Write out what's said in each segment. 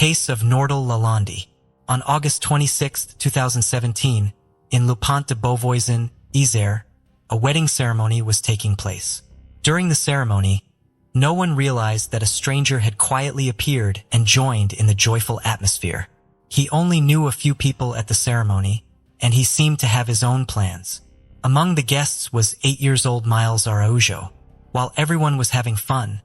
case of Nordal Lalande. On August 26, 2017, in Le Pont de Beauvoisin, Isère, a wedding ceremony was taking place. During the ceremony, no one realized that a stranger had quietly appeared and joined in the joyful atmosphere. He only knew a few people at the ceremony, and he seemed to have his own plans. Among the guests was 8-year-old Miles Araujo. While everyone was having fun,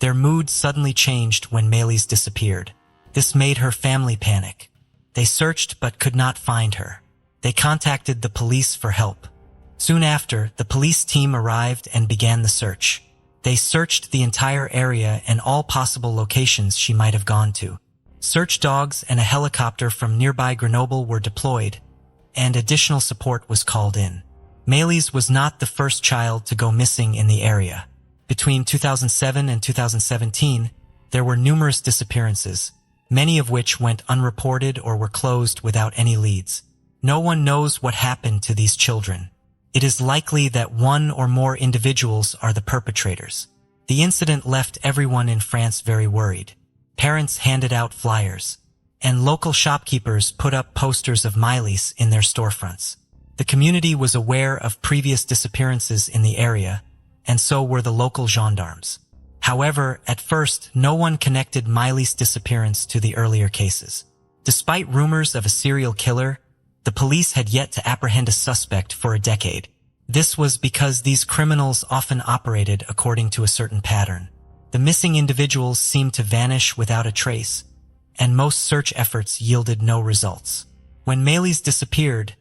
their mood suddenly changed when Melis disappeared. This made her family panic. They searched but could not find her. They contacted the police for help. Soon after, the police team arrived and began the search. They searched the entire area and all possible locations she might have gone to. Search dogs and a helicopter from nearby Grenoble were deployed, and additional support was called in. Melis was not the first child to go missing in the area. Between 2007 and 2017, there were numerous disappearances, many of which went unreported or were closed without any leads. No one knows what happened to these children. It is likely that one or more individuals are the perpetrators. The incident left everyone in France very worried. Parents handed out flyers, and local shopkeepers put up posters of Melis in their storefronts. The community was aware of previous disappearances in the area, and so were the local gendarmes. However, at first, no one connected Melis' disappearance to the earlier cases. Despite rumors of a serial killer, the police had yet to apprehend a suspect for a decade. This was because these criminals often operated according to a certain pattern. The missing individuals seemed to vanish without a trace, and most search efforts yielded no results. When Melis disappeared,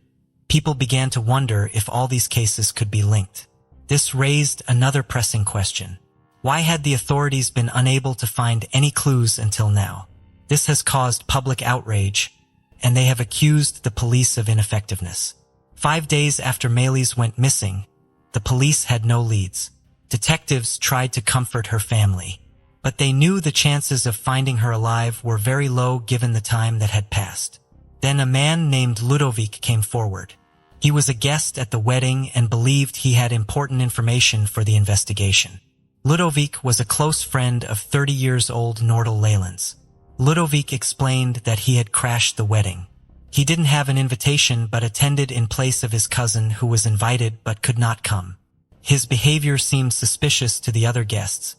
people began to wonder if all these cases could be linked. This raised another pressing question. Why had the authorities been unable to find any clues until now? This has caused public outrage, and they have accused the police of ineffectiveness. 5 days after Melis went missing, the police had no leads. Detectives tried to comfort her family, but they knew the chances of finding her alive were very low given the time that had passed. Then a man named Ludovic came forward. He was a guest at the wedding and believed he had important information for the investigation. Ludovic was a close friend of 30-year-old Nordal Lalande. Ludovic explained that he had crashed the wedding. He didn't have an invitation but attended in place of his cousin who was invited but could not come. His behavior seemed suspicious to the other guests,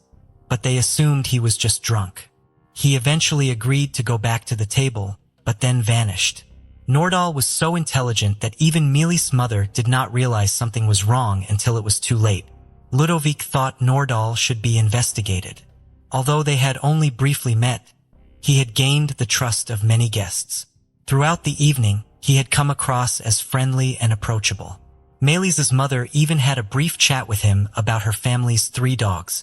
but they assumed he was just drunk. He eventually agreed to go back to the table, but then vanished. Nordal was so intelligent that even Melis' mother did not realize something was wrong until it was too late. Ludovic thought Nordal should be investigated. Although they had only briefly met, he had gained the trust of many guests. Throughout the evening, he had come across as friendly and approachable. Melis' mother even had a brief chat with him about her family's 3 dogs.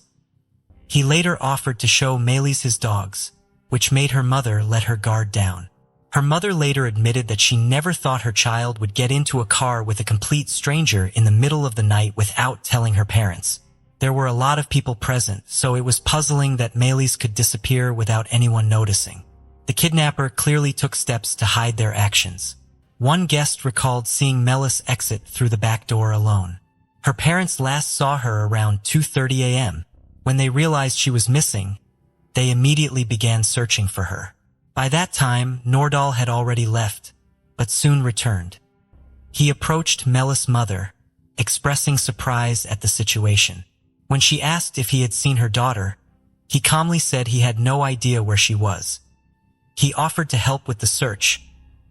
He later offered to show Melis his dogs, which made her mother let her guard down. Her mother later admitted that she never thought her child would get into a car with a complete stranger in the middle of the night without telling her parents. There were a lot of people present, so it was puzzling that Melis could disappear without anyone noticing. The kidnapper clearly took steps to hide their actions. One guest recalled seeing Melis exit through the back door alone. Her parents last saw her around 2:30 a.m. When they realized she was missing, they immediately began searching for her. By that time, Nordal had already left, but soon returned. He approached Melis' mother, expressing surprise at the situation. When she asked if he had seen her daughter, he calmly said he had no idea where she was. He offered to help with the search,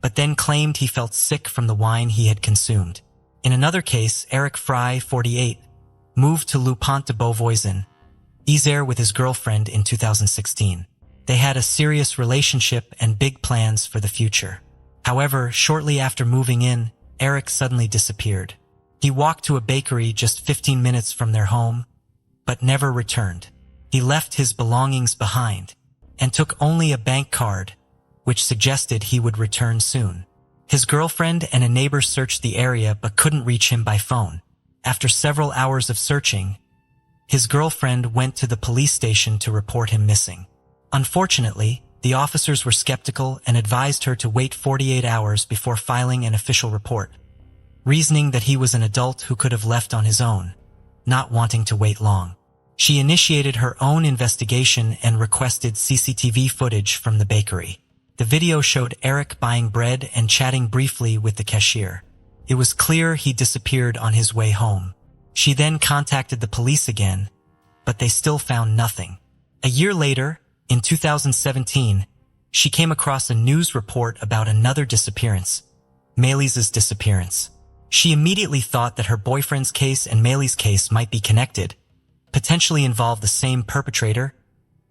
but then claimed he felt sick from the wine he had consumed. In another case, Eric Fry, 48, moved to Le Pont de Beauvoisin, Isère with his girlfriend in 2016. They had a serious relationship and big plans for the future. However, shortly after moving in, Eric suddenly disappeared. He walked to a bakery just 15 minutes from their home, but never returned. He left his belongings behind and took only a bank card, which suggested he would return soon. His girlfriend and a neighbor searched the area but couldn't reach him by phone. After several hours of searching, his girlfriend went to the police station to report him missing. Unfortunately, the officers were skeptical and advised her to wait 48 hours before filing an official report, reasoning that he was an adult who could have left on his own, not wanting to wait long. She initiated her own investigation and requested CCTV footage from the bakery. The video showed Eric buying bread and chatting briefly with the cashier. It was clear he disappeared on his way home. She then contacted the police again, but they still found nothing. A year later, in 2017, she came across a news report about another disappearance, Maylee's disappearance. She immediately thought that her boyfriend's case and Maylee's case might be connected, potentially involve the same perpetrator.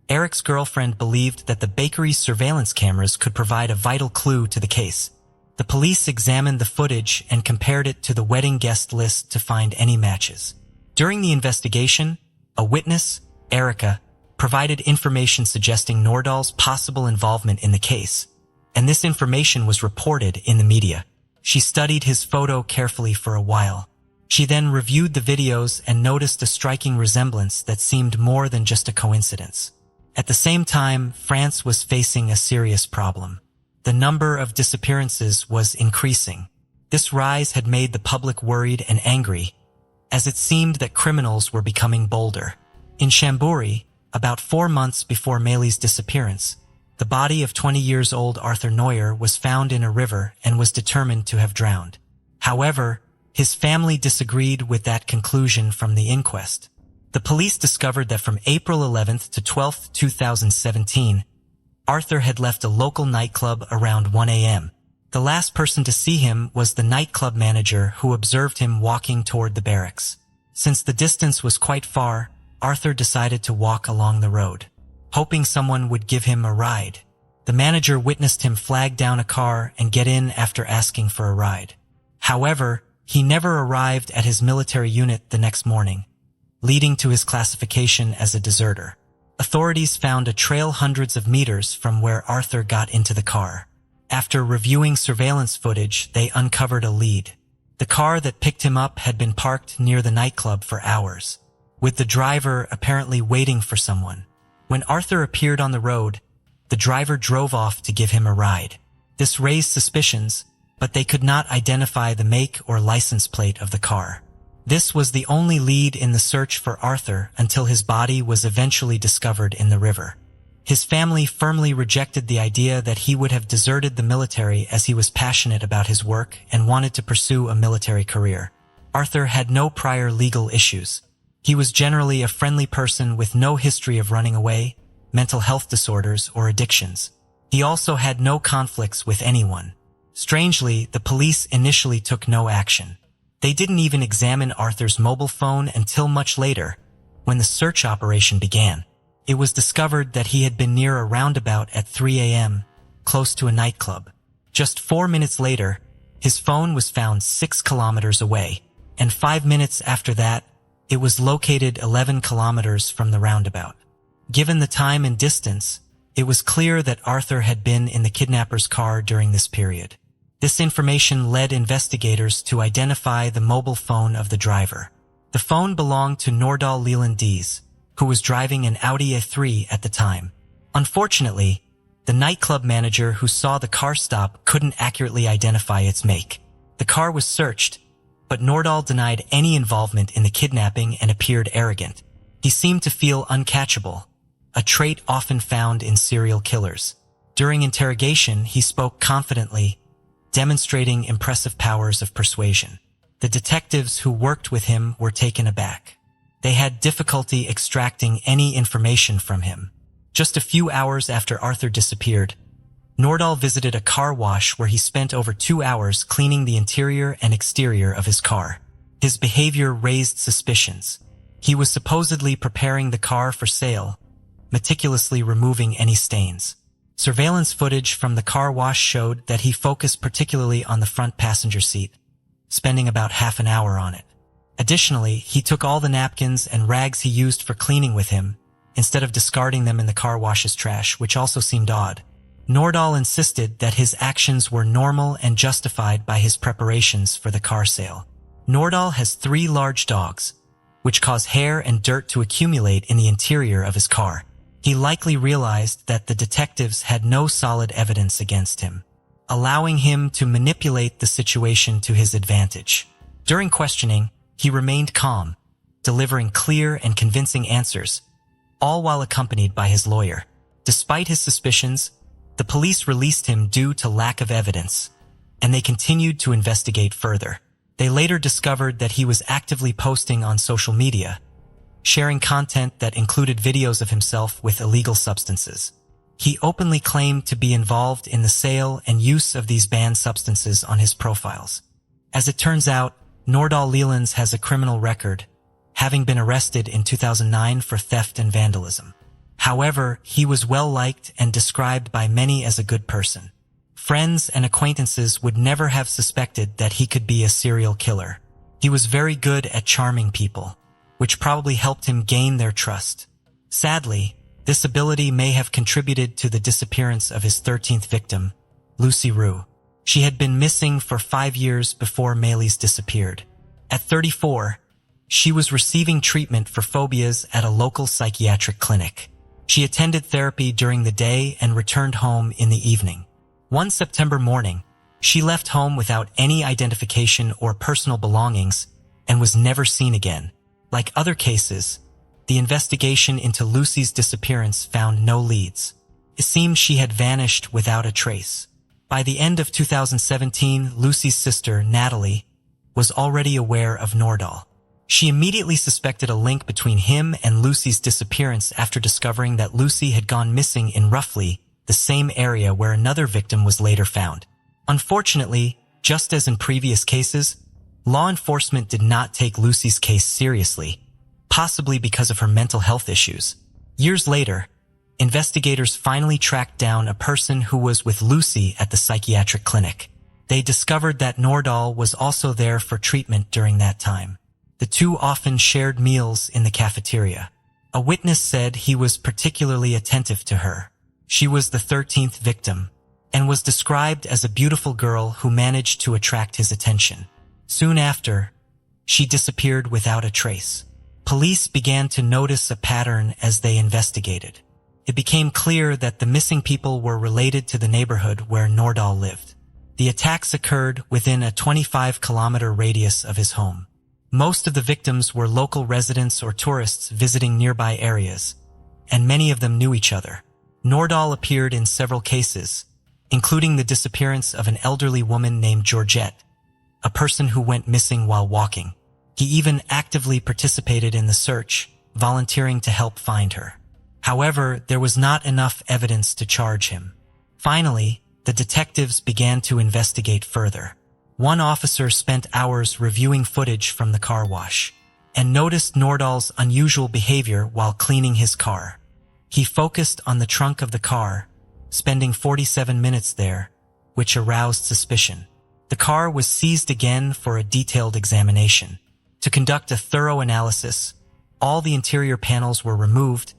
Eric's girlfriend believed that the bakery's surveillance cameras could provide a vital clue to the case. The police examined the footage and compared it to the wedding guest list to find any matches. During the investigation, a witness, Erica, provided information suggesting Nordahl's possible involvement in the case, and this information was reported in the media. She studied his photo carefully for a while. She then reviewed the videos and noticed a striking resemblance that seemed more than just a coincidence. At the same time, France was facing a serious problem. The number of disappearances was increasing. This rise had made the public worried and angry, as it seemed that criminals were becoming bolder. In Chambéry, about 4 months before Maylee's disappearance, the body of 20-year-old Arthur Neuer was found in a river and was determined to have drowned. However, his family disagreed with that conclusion from the inquest. The police discovered that from April 11th to 12th, 2017, Arthur had left a local nightclub around 1 a.m. The last person to see him was the nightclub manager who observed him walking toward the barracks. Since the distance was quite far, Arthur decided to walk along the road, hoping someone would give him a ride. The manager witnessed him flag down a car and get in after asking for a ride. However, he never arrived at his military unit the next morning, leading to his classification as a deserter. Authorities found a trail hundreds of meters from where Arthur got into the car. After reviewing surveillance footage, they uncovered a lead. The car that picked him up had been parked near the nightclub for hours, with the driver apparently waiting for someone. When Arthur appeared on the road, the driver drove off to give him a ride. This raised suspicions, but they could not identify the make or license plate of the car. This was the only lead in the search for Arthur until his body was eventually discovered in the river. His family firmly rejected the idea that he would have deserted the military, as he was passionate about his work and wanted to pursue a military career. Arthur had no prior legal issues. He was generally a friendly person with no history of running away, mental health disorders, or addictions. He also had no conflicts with anyone. Strangely, the police initially took no action. They didn't even examine Arthur's mobile phone until much later, when the search operation began. It was discovered that he had been near a roundabout at 3 a.m., close to a nightclub. Just 4 minutes later, his phone was found 6 kilometers away, and 5 minutes after that, it was located 11 kilometers from the roundabout. Given the time and distance, it was clear that Arthur had been in the kidnapper's car during this period. This information led investigators to identify the mobile phone of the driver. The phone belonged to Nordahl Leland-Dees, who was driving an Audi A3 at the time. Unfortunately, the nightclub manager who saw the car stop couldn't accurately identify its make. The car was searched, but Nordahl denied any involvement in the kidnapping and appeared arrogant. He seemed to feel uncatchable, a trait often found in serial killers. During interrogation, he spoke confidently, demonstrating impressive powers of persuasion. The detectives who worked with him were taken aback. They had difficulty extracting any information from him. Just a few hours after Arthur disappeared, Nordahl visited a car wash where he spent over 2 hours cleaning the interior and exterior of his car. His behavior raised suspicions. He was supposedly preparing the car for sale, meticulously removing any stains. Surveillance footage from the car wash showed that he focused particularly on the front passenger seat, spending about half an hour on it. Additionally, he took all the napkins and rags he used for cleaning with him, instead of discarding them in the car wash's trash, which also seemed odd. Nordahl insisted that his actions were normal and justified by his preparations for the car sale. Nordahl has 3 large dogs, which cause hair and dirt to accumulate in the interior of his car. He likely realized that the detectives had no solid evidence against him, allowing him to manipulate the situation to his advantage. During questioning, he remained calm, delivering clear and convincing answers, all while accompanied by his lawyer. Despite his suspicions, the police released him due to lack of evidence, and they continued to investigate further. They later discovered that he was actively posting on social media, sharing content that included videos of himself with illegal substances. He openly claimed to be involved in the sale and use of these banned substances on his profiles. As it turns out, Nordahl Lelands has a criminal record, having been arrested in 2009 for theft and vandalism. However, he was well-liked and described by many as a good person. Friends and acquaintances would never have suspected that he could be a serial killer. He was very good at charming people, which probably helped him gain their trust. Sadly, this ability may have contributed to the disappearance of his 13th victim, Lucy Rue. She had been missing for 5 years before Maylis disappeared. At 34, she was receiving treatment for phobias at a local psychiatric clinic. She attended therapy during the day and returned home in the evening. One September morning, she left home without any identification or personal belongings and was never seen again. Like other cases, the investigation into Lucy's disappearance found no leads. It seemed she had vanished without a trace. By the end of 2017, Lucy's sister, Natalie, was already aware of Nordahl. She immediately suspected a link between him and Lucy's disappearance after discovering that Lucy had gone missing in roughly the same area where another victim was later found. Unfortunately, just as in previous cases, law enforcement did not take Lucy's case seriously, possibly because of her mental health issues. Years later, investigators finally tracked down a person who was with Lucy at the psychiatric clinic. They discovered that Nordahl was also there for treatment during that time. The two often shared meals in the cafeteria. A witness said he was particularly attentive to her. She was the 13th victim, and was described as a beautiful girl who managed to attract his attention. Soon after, she disappeared without a trace. Police began to notice a pattern as they investigated. It became clear that the missing people were related to the neighborhood where Nordahl lived. The attacks occurred within a 25-kilometer radius of his home. Most of the victims were local residents or tourists visiting nearby areas, and many of them knew each other. Nordahl appeared in several cases, including the disappearance of an elderly woman named Georgette, a person who went missing while walking. He even actively participated in the search, volunteering to help find her. However, there was not enough evidence to charge him. Finally, the detectives began to investigate further. One officer spent hours reviewing footage from the car wash and noticed Nordahl's unusual behavior while cleaning his car. He focused on the trunk of the car, spending 47 minutes there, which aroused suspicion. The car was seized again for a detailed examination. To conduct a thorough analysis, all the interior panels were removed,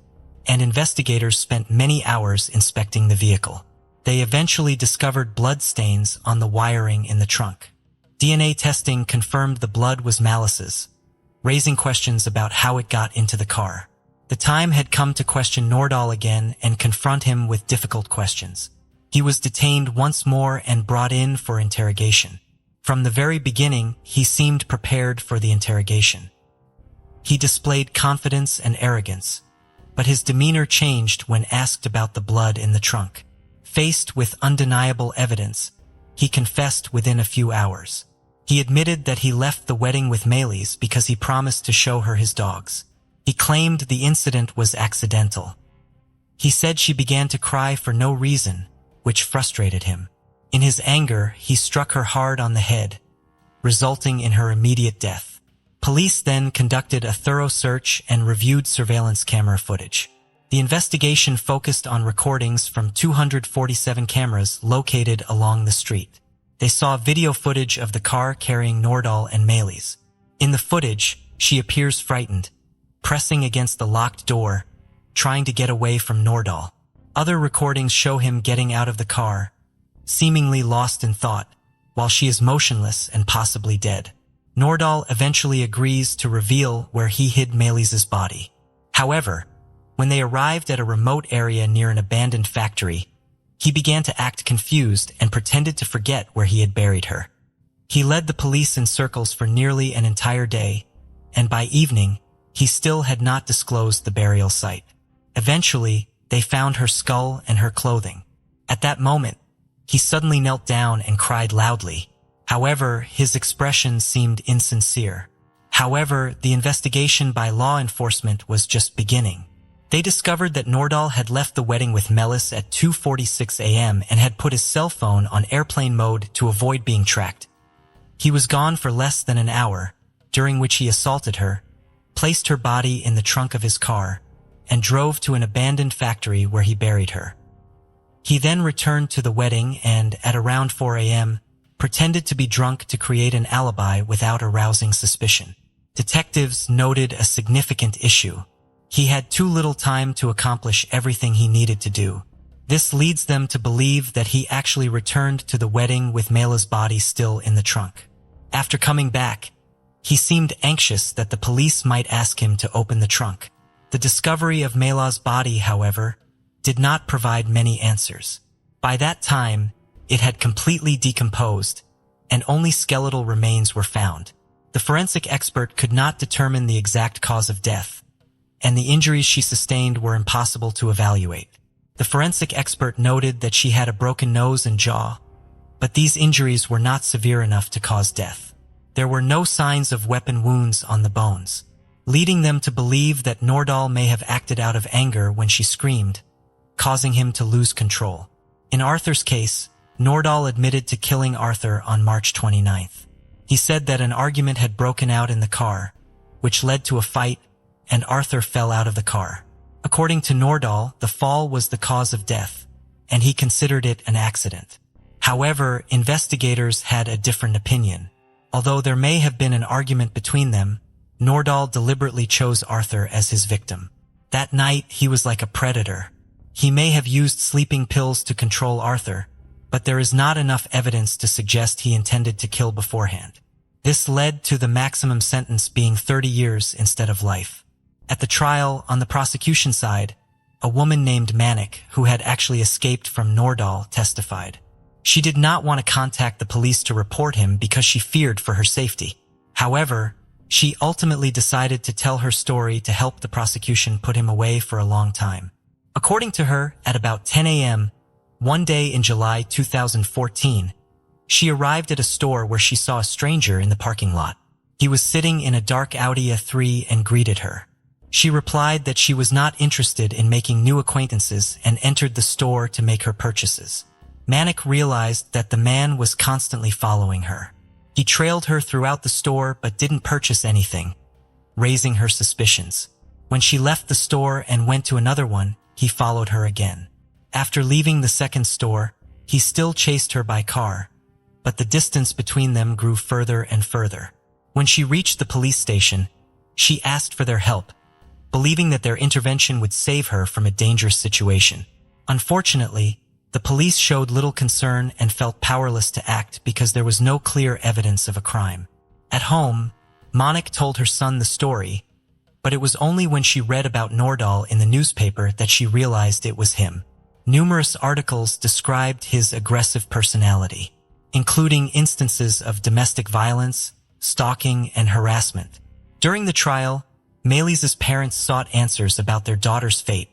and investigators spent many hours inspecting the vehicle. They eventually discovered blood stains on the wiring in the trunk. DNA testing confirmed the blood was Malis's, raising questions about how it got into the car. The time had come to question Nordahl again and confront him with difficult questions. He was detained once more and brought in for interrogation. From the very beginning, he seemed prepared for the interrogation. He displayed confidence and arrogance, but his demeanor changed when asked about the blood in the trunk. Faced with undeniable evidence, he confessed within a few hours. He admitted that he left the wedding with Maylis because he promised to show her his dogs. He claimed the incident was accidental. He said she began to cry for no reason, which frustrated him. In his anger, he struck her hard on the head, resulting in her immediate death. Police then conducted a thorough search and reviewed surveillance camera footage. The investigation focused on recordings from 247 cameras located along the street. They saw video footage of the car carrying Nordahl and Maylis. In the footage, she appears frightened, pressing against the locked door, trying to get away from Nordahl. Other recordings show him getting out of the car, seemingly lost in thought, while she is motionless and possibly dead. Nordahl eventually agrees to reveal where he hid Maylis's body. However, when they arrived at a remote area near an abandoned factory, he began to act confused and pretended to forget where he had buried her. He led the police in circles for nearly an entire day, and by evening, he still had not disclosed the burial site. Eventually, they found her skull and her clothing. At that moment, he suddenly knelt down and cried loudly. However, his expression seemed insincere. However, the investigation by law enforcement was just beginning. They discovered that Nordahl had left the wedding with Melis at 2:46 a.m. and had put his cell phone on airplane mode to avoid being tracked. He was gone for less than an hour, during which he assaulted her, placed her body in the trunk of his car, and drove to an abandoned factory where he buried her. He then returned to the wedding and, at around 4 a.m., pretended to be drunk to create an alibi without arousing suspicion. Detectives noted a significant issue. He had too little time to accomplish everything he needed to do. This leads them to believe that he actually returned to the wedding with Mela's body still in the trunk. After coming back, he seemed anxious that the police might ask him to open the trunk. The discovery of Mela's body, however, did not provide many answers. By that time, it had completely decomposed, and only skeletal remains were found. The forensic expert could not determine the exact cause of death, and the injuries she sustained were impossible to evaluate. The forensic expert noted that she had a broken nose and jaw, but these injuries were not severe enough to cause death. There were no signs of weapon wounds on the bones, leading them to believe that Nordahl may have acted out of anger when she screamed, causing him to lose control. In Arthur's case, Nordahl admitted to killing Arthur on March 29th. He said that an argument had broken out in the car, which led to a fight, and Arthur fell out of the car. According to Nordahl, the fall was the cause of death, and he considered it an accident. However, investigators had a different opinion. Although there may have been an argument between them, Nordahl deliberately chose Arthur as his victim. That night, he was like a predator. He may have used sleeping pills to control Arthur, but there is not enough evidence to suggest he intended to kill beforehand. This led to the maximum sentence being 30 years instead of life. At the trial, on the prosecution side, a woman named Manik, who had actually escaped from Nordahl, testified. She did not want to contact the police to report him because she feared for her safety. However, she ultimately decided to tell her story to help the prosecution put him away for a long time. According to her, at about 10 a.m., one day in July 2014, she arrived at a store where she saw a stranger in the parking lot. He was sitting in a dark Audi A3 and greeted her. She replied that she was not interested in making new acquaintances and entered the store to make her purchases. Manik realized that the man was constantly following her. He trailed her throughout the store but didn't purchase anything, raising her suspicions. When she left the store and went to another one, he followed her again. After leaving the second store, he still chased her by car, but the distance between them grew further and further. When she reached the police station, she asked for their help, believing that their intervention would save her from a dangerous situation. Unfortunately, the police showed little concern and felt powerless to act because there was no clear evidence of a crime. At home, Manik told her son the story, but it was only when she read about Nordahl in the newspaper that she realized it was him. Numerous articles described his aggressive personality, including instances of domestic violence, stalking, and harassment. During the trial, Melis's parents sought answers about their daughter's fate,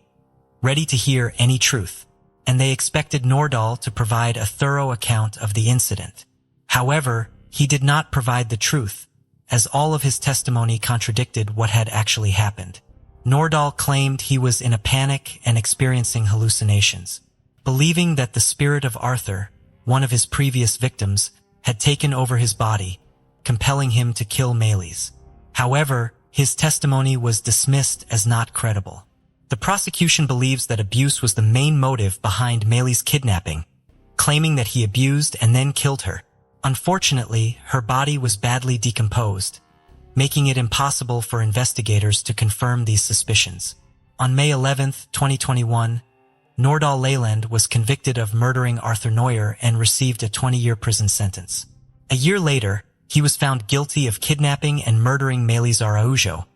ready to hear any truth, and they expected Nordahl to provide a thorough account of the incident. However, he did not provide the truth, as all of his testimony contradicted what had actually happened. Nordahl claimed he was in a panic and experiencing hallucinations, believing that the spirit of Arthur, one of his previous victims, had taken over his body, compelling him to kill Melis. However, his testimony was dismissed as not credible. The prosecution believes that abuse was the main motive behind Melis' kidnapping, claiming that he abused and then killed her. Unfortunately, her body was badly decomposed, making it impossible for investigators to confirm these suspicions. On May 11, 2021, Nordahl Leyland was convicted of murdering Arthur Neuer and received a 20-year prison sentence. A year later, he was found guilty of kidnapping and murdering Melis Araujo,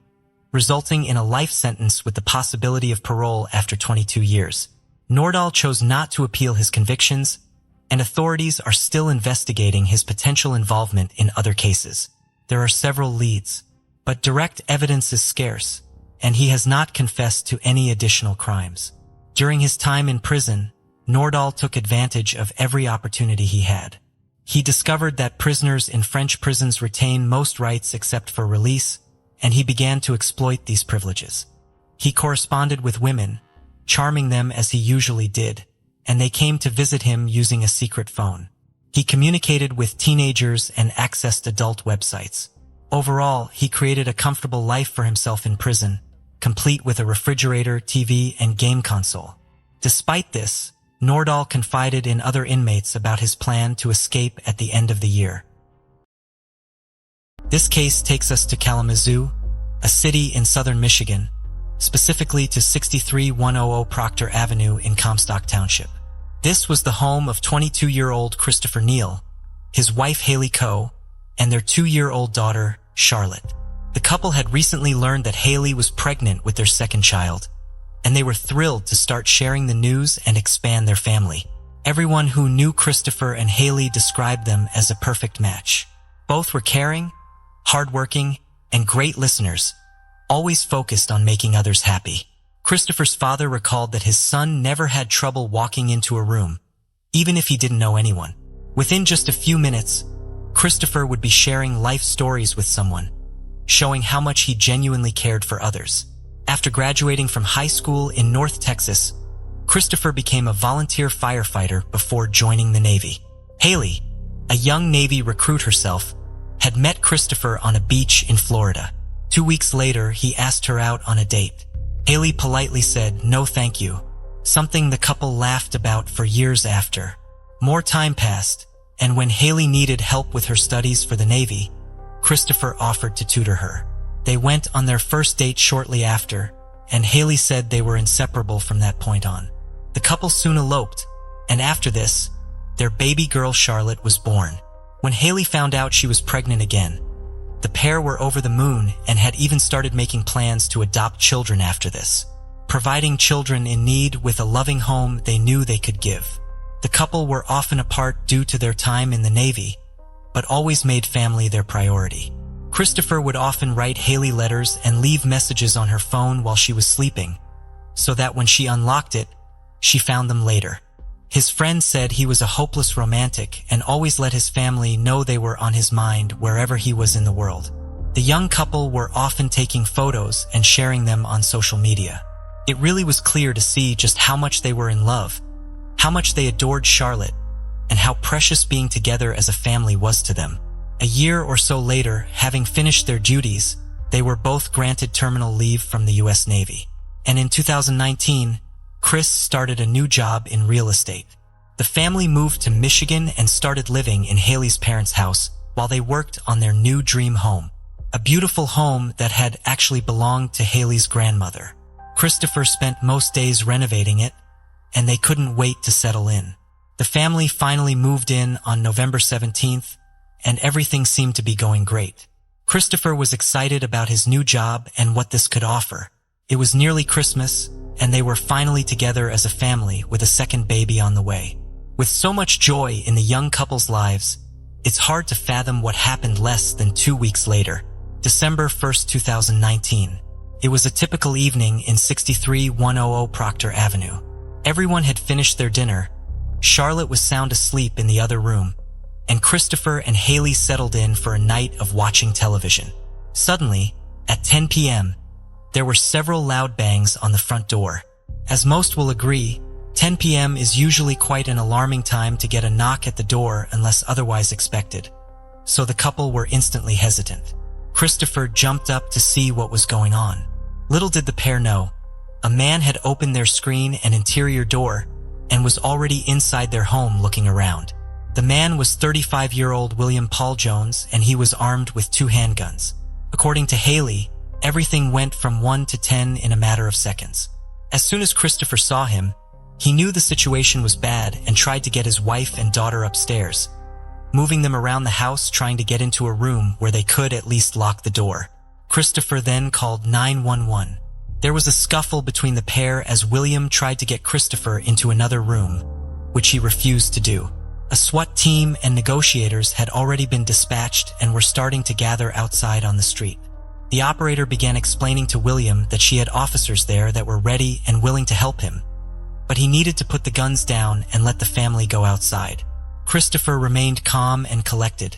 resulting in a life sentence with the possibility of parole after 22 years. Nordahl chose not to appeal his convictions, and authorities are still investigating his potential involvement in other cases. There are several leads, But direct evidence is scarce, and he has not confessed to any additional crimes. During his time in prison, Nordahl took advantage of every opportunity he had. He discovered that prisoners in French prisons retain most rights except for release, and he began to exploit these privileges. He corresponded with women, charming them as he usually did, and they came to visit him using a secret phone. He communicated with teenagers and accessed adult websites. Overall, he created a comfortable life for himself in prison, complete with a refrigerator, TV, and game console. Despite this, Nordahl confided in other inmates about his plan to escape at the end of the year. This case takes us to Kalamazoo, a city in southern Michigan, specifically to 63100 Proctor Avenue in Comstock Township. This was the home of 22-year-old Christopher Neal, his wife Haley Coe, and their 2-year-old daughter, Charlotte. The couple had recently learned that Haley was pregnant with their second child, and they were thrilled to start sharing the news and expand their family. Everyone who knew Christopher and Haley described them as a perfect match. Both were caring, hardworking, and great listeners, always focused on making others happy. Christopher's father recalled that his son never had trouble walking into a room, even if he didn't know anyone. Within just a few minutes, Christopher would be sharing life stories with someone, showing how much he genuinely cared for others. After graduating from high school in North Texas, Christopher became a volunteer firefighter before joining the Navy. Haley, a young Navy recruit herself, had met Christopher on a beach in Florida. 2 weeks later, he asked her out on a date. Haley politely said, "No thank you," something the couple laughed about for years after. More time passed, and when Haley needed help with her studies for the Navy, Christopher offered to tutor her. They went on their first date shortly after, and Haley said they were inseparable from that point on. The couple soon eloped, and after this, their baby girl Charlotte was born. When Haley found out she was pregnant again, the pair were over the moon and had even started making plans to adopt children after this, providing children in need with a loving home they knew they could give. The couple were often apart due to their time in the Navy, but always made family their priority. Christopher would often write Haley letters and leave messages on her phone while she was sleeping, so that when she unlocked it, she found them later. His friends said he was a hopeless romantic and always let his family know they were on his mind wherever he was in the world. The young couple were often taking photos and sharing them on social media. It really was clear to see just how much they were in love, how much they adored Charlotte, and how precious being together as a family was to them. A year or so later, having finished their duties, they were both granted terminal leave from the U.S. Navy. And in 2019, Chris started a new job in real estate. The family moved to Michigan and started living in Haley's parents' house while they worked on their new dream home, a beautiful home that had actually belonged to Haley's grandmother. Christopher spent most days renovating it, and they couldn't wait to settle in. The family finally moved in on November 17th, and everything seemed to be going great. Christopher was excited about his new job and what this could offer. It was nearly Christmas, and they were finally together as a family with a second baby on the way. With so much joy in the young couple's lives, it's hard to fathom what happened less than 2 weeks later, December 1st, 2019. It was a typical evening in 63100 Proctor Avenue. Everyone had finished their dinner. Charlotte was sound asleep in the other room, and Christopher and Haley settled in for a night of watching television. Suddenly, at 10 p.m., there were several loud bangs on the front door. As most will agree, 10 p.m. is usually quite an alarming time to get a knock at the door unless otherwise expected, so the couple were instantly hesitant. Christopher jumped up to see what was going on. Little did the pair know, a man had opened their screen and interior door and was already inside their home looking around. The man was 35-year-old William Paul Jones, and he was armed with 2 handguns. According to Haley, everything went from 1 to 10 in a matter of seconds. As soon as Christopher saw him, he knew the situation was bad and tried to get his wife and daughter upstairs, moving them around the house trying to get into a room where they could at least lock the door. Christopher then called 911. There was a scuffle between the pair as William tried to get Christopher into another room, which he refused to do. A SWAT team and negotiators had already been dispatched and were starting to gather outside on the street. The operator began explaining to William that she had officers there that were ready and willing to help him, but he needed to put the guns down and let the family go outside. Christopher remained calm and collected,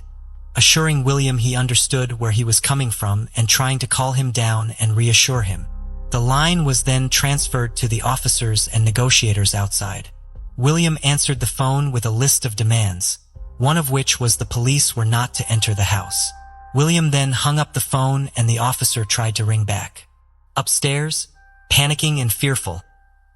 assuring William he understood where he was coming from and trying to calm him down and reassure him. The line was then transferred to the officers and negotiators outside. William answered the phone with a list of demands, one of which was the police were not to enter the house. William then hung up the phone and the officer tried to ring back. Upstairs, panicking and fearful,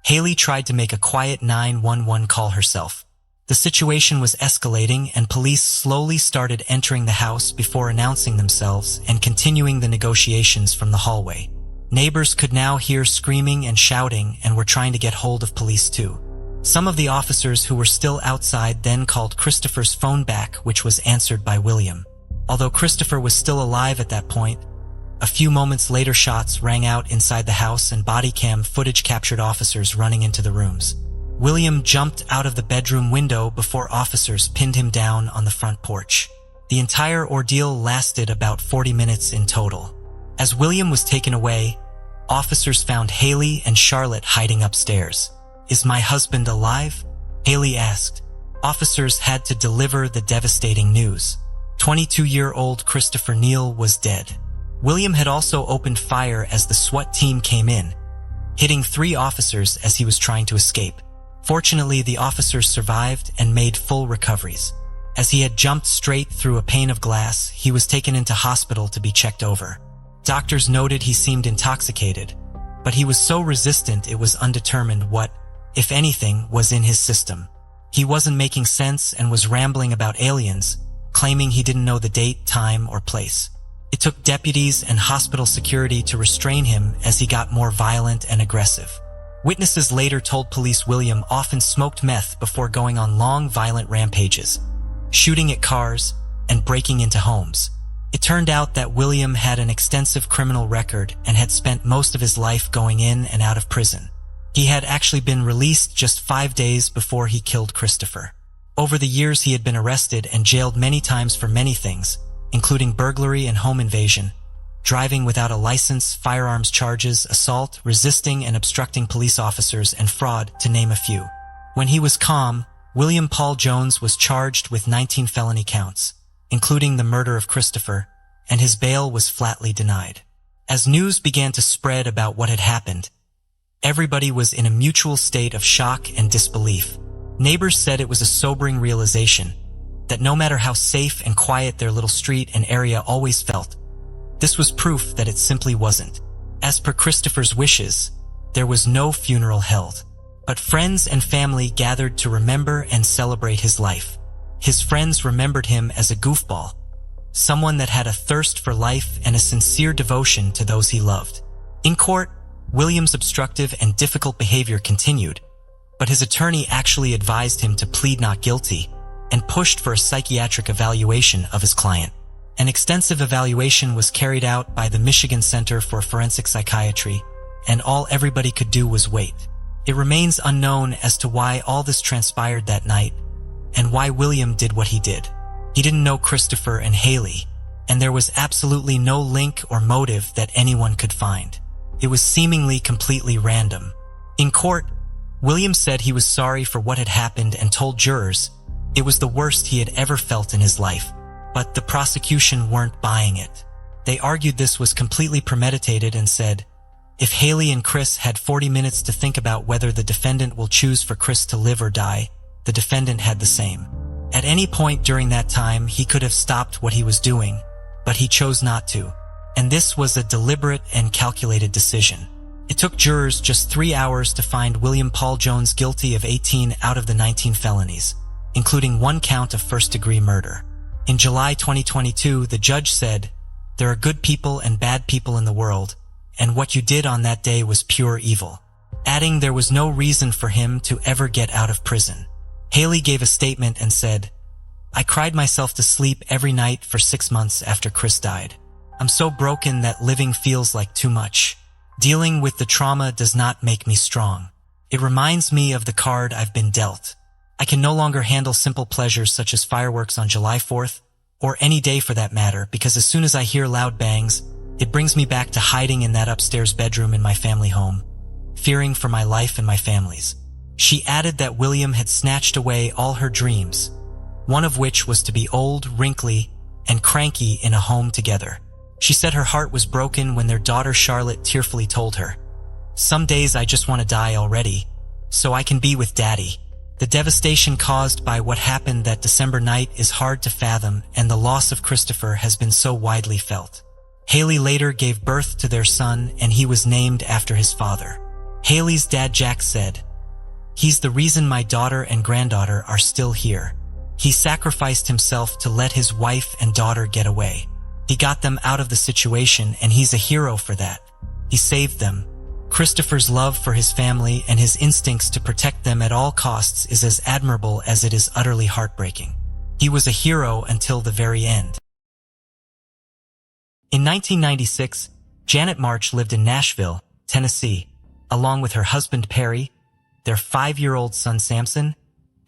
Haley tried to make a quiet 911 call herself. The situation was escalating and police slowly started entering the house before announcing themselves and continuing the negotiations from the hallway. Neighbors could now hear screaming and shouting and were trying to get hold of police too. Some of the officers who were still outside then called Christopher's phone back, which was answered by William. Although Christopher was still alive at that point, a few moments later shots rang out inside the house and body cam footage captured officers running into the rooms. William jumped out of the bedroom window before officers pinned him down on the front porch. The entire ordeal lasted about 40 minutes in total. As William was taken away, officers found Haley and Charlotte hiding upstairs. "Is my husband alive?" Haley asked. Officers had to deliver the devastating news. 22-year-old Christopher Neal was dead. William had also opened fire as the SWAT team came in, hitting 3 officers as he was trying to escape. Fortunately, the officers survived and made full recoveries. As he had jumped straight through a pane of glass, he was taken into hospital to be checked over. Doctors noted he seemed intoxicated, but he was so resistant it was undetermined what, if anything, was in his system. He wasn't making sense and was rambling about aliens, claiming he didn't know the date, time, or place. It took deputies and hospital security to restrain him as he got more violent and aggressive. Witnesses later told police William often smoked meth before going on long, violent rampages, shooting at cars, and breaking into homes. It turned out that William had an extensive criminal record and had spent most of his life going in and out of prison. He had actually been released just 5 days before he killed Christopher. Over the years, he had been arrested and jailed many times for many things, including burglary and home invasion, driving without a license, firearms charges, assault, resisting and obstructing police officers, and fraud, to name a few. When he was calm, William Paul Jones was charged with 19 felony counts, including the murder of Christopher, and his bail was flatly denied. As news began to spread about what had happened, everybody was in a mutual state of shock and disbelief. Neighbors said it was a sobering realization that no matter how safe and quiet their little street and area always felt, this was proof that it simply wasn't. As per Christopher's wishes, there was no funeral held, but friends and family gathered to remember and celebrate his life. His friends remembered him as a goofball, someone that had a thirst for life and a sincere devotion to those he loved. In court, William's obstructive and difficult behavior continued, but his attorney actually advised him to plead not guilty and pushed for a psychiatric evaluation of his client. An extensive evaluation was carried out by the Michigan Center for Forensic Psychiatry, and all everybody could do was wait. It remains unknown as to why all this transpired that night, and why William did what he did. He didn't know Christopher and Haley, and there was absolutely no link or motive that anyone could find. It was seemingly completely random. In court, William said he was sorry for what had happened and told jurors it was the worst he had ever felt in his life. But the prosecution weren't buying it. They argued this was completely premeditated and said, if Haley and Chris had 40 minutes to think about whether the defendant will choose for Chris to live or die, the defendant had the same. At any point during that time, he could have stopped what he was doing, but he chose not to. And this was a deliberate and calculated decision. It took jurors just 3 hours to find William Paul Jones guilty of 18 out of the 19 felonies, including 1 count of first-degree murder. In July 2022, the judge said, "There are good people and bad people in the world, and what you did on that day was pure evil," adding there was no reason for him to ever get out of prison. Haley gave a statement and said, "I cried myself to sleep every night for 6 months after Chris died. I'm so broken that living feels like too much. Dealing with the trauma does not make me strong. It reminds me of the card I've been dealt. I can no longer handle simple pleasures such as fireworks on July 4th, or any day for that matter, because as soon as I hear loud bangs, It brings me back to hiding in that upstairs bedroom in my family home, fearing for my life and my family's." She added that William had snatched away all her dreams, one of which was to be old, wrinkly, and cranky in a home together. She said her heart was broken when their daughter Charlotte tearfully told her, "Some days I just want to die already, so I can be with Daddy." The devastation caused by what happened that December night is hard to fathom, and the loss of Christopher has been so widely felt. Haley later gave birth to their son, and he was named after his father. Haley's dad Jack said, "He's the reason my daughter and granddaughter are still here. He sacrificed himself to let his wife and daughter get away. He got them out of the situation, and he's a hero for that. He saved them." Christopher's love for his family and his instincts to protect them at all costs is as admirable as it is utterly heartbreaking. He was a hero until the very end. In 1996, Janet March lived in Nashville, Tennessee, along with her husband Perry, their 5-year-old son Samson,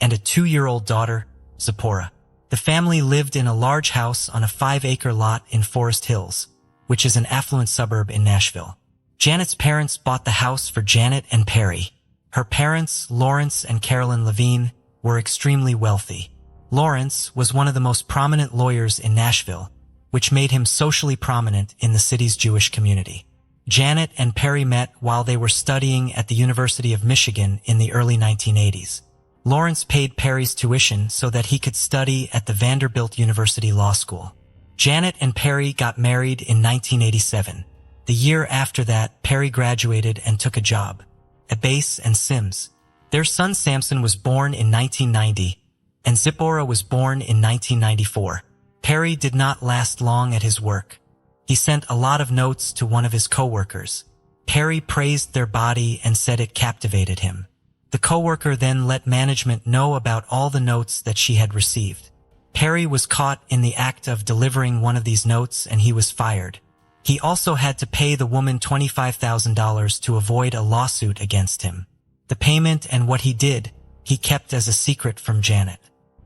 and a 2-year-old daughter, Zipporah. The family lived in a large house on a 5-acre lot in Forest Hills, which is an affluent suburb in Nashville. Janet's parents bought the house for Janet and Perry. Her parents, Lawrence and Carolyn Levine, were extremely wealthy. Lawrence was one of the most prominent lawyers in Nashville, which made him socially prominent in the city's Jewish community. Janet and Perry met while they were studying at the University of Michigan in the early 1980s. Lawrence paid Perry's tuition so that he could study at the Vanderbilt University Law School. Janet and Perry got married in 1987. The year after that, Perry graduated and took a job at Bass and Sims. Their son Samson was born in 1990, and Zipporah was born in 1994. Perry did not last long at his work. He sent a lot of notes to one of his co-workers. Perry praised their body and said it captivated him. The co-worker then let management know about all the notes that she had received. Perry was caught in the act of delivering one of these notes, and he was fired. He also had to pay the woman $25,000 to avoid a lawsuit against him. The payment and what he did, he kept as a secret from Janet.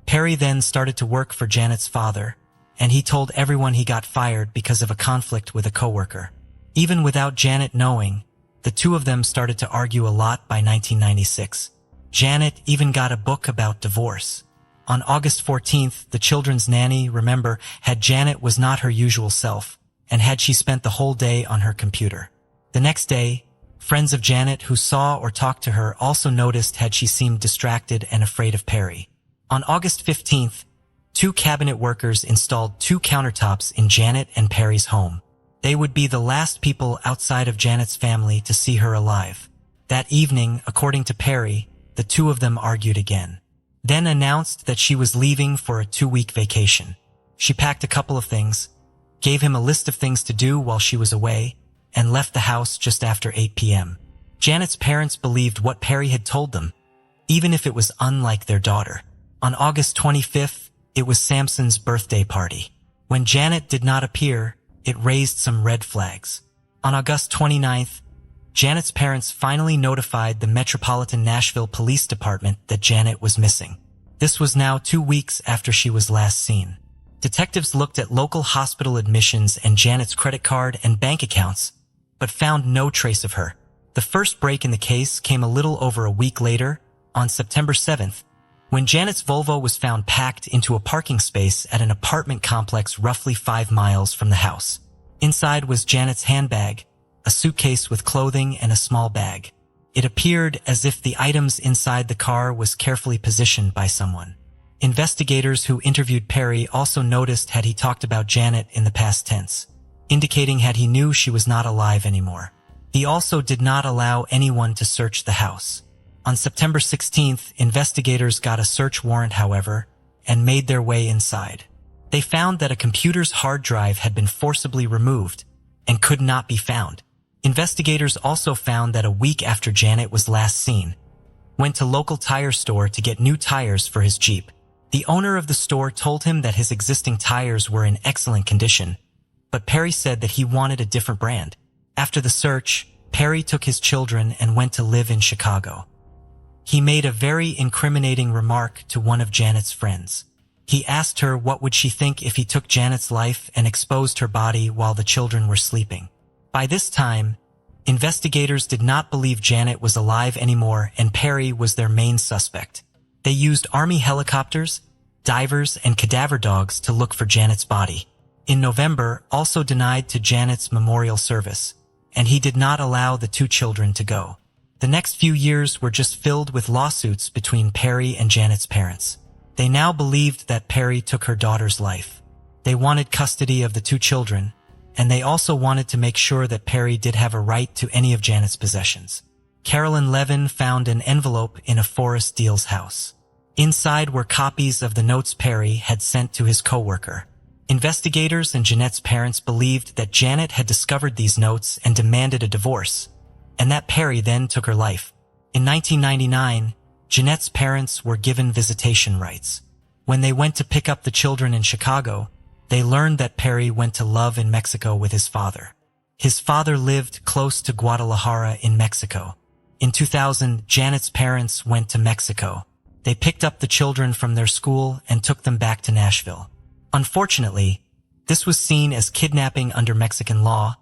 Perry then started to work for Janet's father, and he told everyone he got fired because of a conflict with a coworker. Even without Janet knowing, the two of them started to argue a lot by 1996. Janet even got a book about divorce. On August 14th, the children's nanny, remember, had Janet was not her usual self, and had she spent the whole day on her computer. The next day, friends of Janet who saw or talked to her also noticed had she seemed distracted and afraid of Perry. On August 15th, 2 cabinet workers installed 2 countertops in Janet and Perry's home. They would be the last people outside of Janet's family to see her alive. That evening, according to Perry, the two of them argued again, then announced that she was leaving for a 2-week vacation. She packed a couple of things, gave him a list of things to do while she was away, and left the house just after 8 p.m. Janet's parents believed what Perry had told them, even if it was unlike their daughter. On August 25th, it was Samson's birthday party. When Janet did not appear, it raised some red flags. On August 29th, Janet's parents finally notified the Metropolitan Nashville Police Department that Janet was missing. This was now 2 weeks after she was last seen. Detectives looked at local hospital admissions and Janet's credit card and bank accounts, but found no trace of her. The first break in the case came a little over a week later, on September 7th, when Janet's Volvo was found packed into a parking space at an apartment complex roughly 5 miles from the house. Inside was Janet's handbag, a suitcase with clothing, and a small bag. It appeared as if the items inside the car was carefully positioned by someone. Investigators who interviewed Perry also noticed had he talked about Janet in the past tense, indicating had he knew she was not alive anymore. He also did not allow anyone to search the house. On September 16th, investigators got a search warrant, however, and made their way inside. They found that a computer's hard drive had been forcibly removed and could not be found. Investigators also found that a week after Janet was last seen, went to local tire store to get new tires for his Jeep. The owner of the store told him that his existing tires were in excellent condition, but Perry said that he wanted a different brand. After the search, Perry took his children and went to live in Chicago. He made a very incriminating remark to one of Janet's friends. He asked her what would she think if he took Janet's life and exposed her body while the children were sleeping. By this time, investigators did not believe Janet was alive anymore and Perry was their main suspect. They used Army helicopters, divers, and cadaver dogs to look for Janet's body. In November, also denied to Janet's memorial service, and he did not allow the two children to go. The next few years were just filled with lawsuits between Perry and Janet's parents. They now believed that Perry took her daughter's life. They wanted custody of the two children, and they also wanted to make sure that Perry did have a right to any of Janet's possessions. Carolyn Levin found an envelope in a Forrest Deal's house. Inside were copies of the notes Perry had sent to his co-worker. Investigators and Janet's parents believed that Janet had discovered these notes and demanded a divorce, and that Perry then took her life. In 1999, Janet's parents were given visitation rights. When they went to pick up the children in Chicago, they learned that Perry went to Love in Mexico with his father. His father lived close to Guadalajara in Mexico. In 2000, Janet's parents went to Mexico. They picked up the children from their school and took them back to Nashville. Unfortunately, this was seen as kidnapping under Mexican law,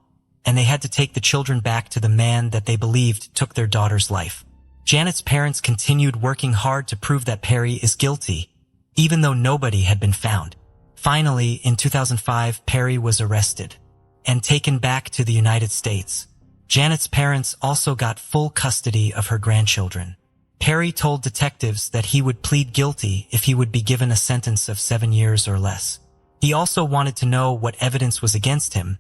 and they had to take the children back to the man that they believed took their daughter's life. Janet's parents continued working hard to prove that Perry is guilty, even though nobody had been found. Finally, in 2005, Perry was arrested and taken back to the United States. Janet's parents also got full custody of her grandchildren. Perry told detectives that he would plead guilty if he would be given a sentence of 7 years or less. He also wanted to know what evidence was against him,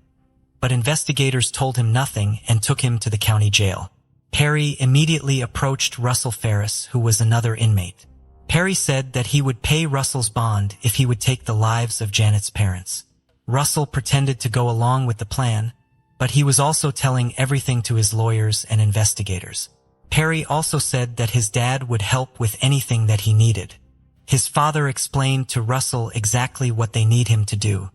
but investigators told him nothing and took him to the county jail. Perry immediately approached Russell Ferris, who was another inmate. Perry said that he would pay Russell's bond if he would take the lives of Janet's parents. Russell pretended to go along with the plan, but he was also telling everything to his lawyers and investigators. Perry also said that his dad would help with anything that he needed. His father explained to Russell exactly what they need him to do.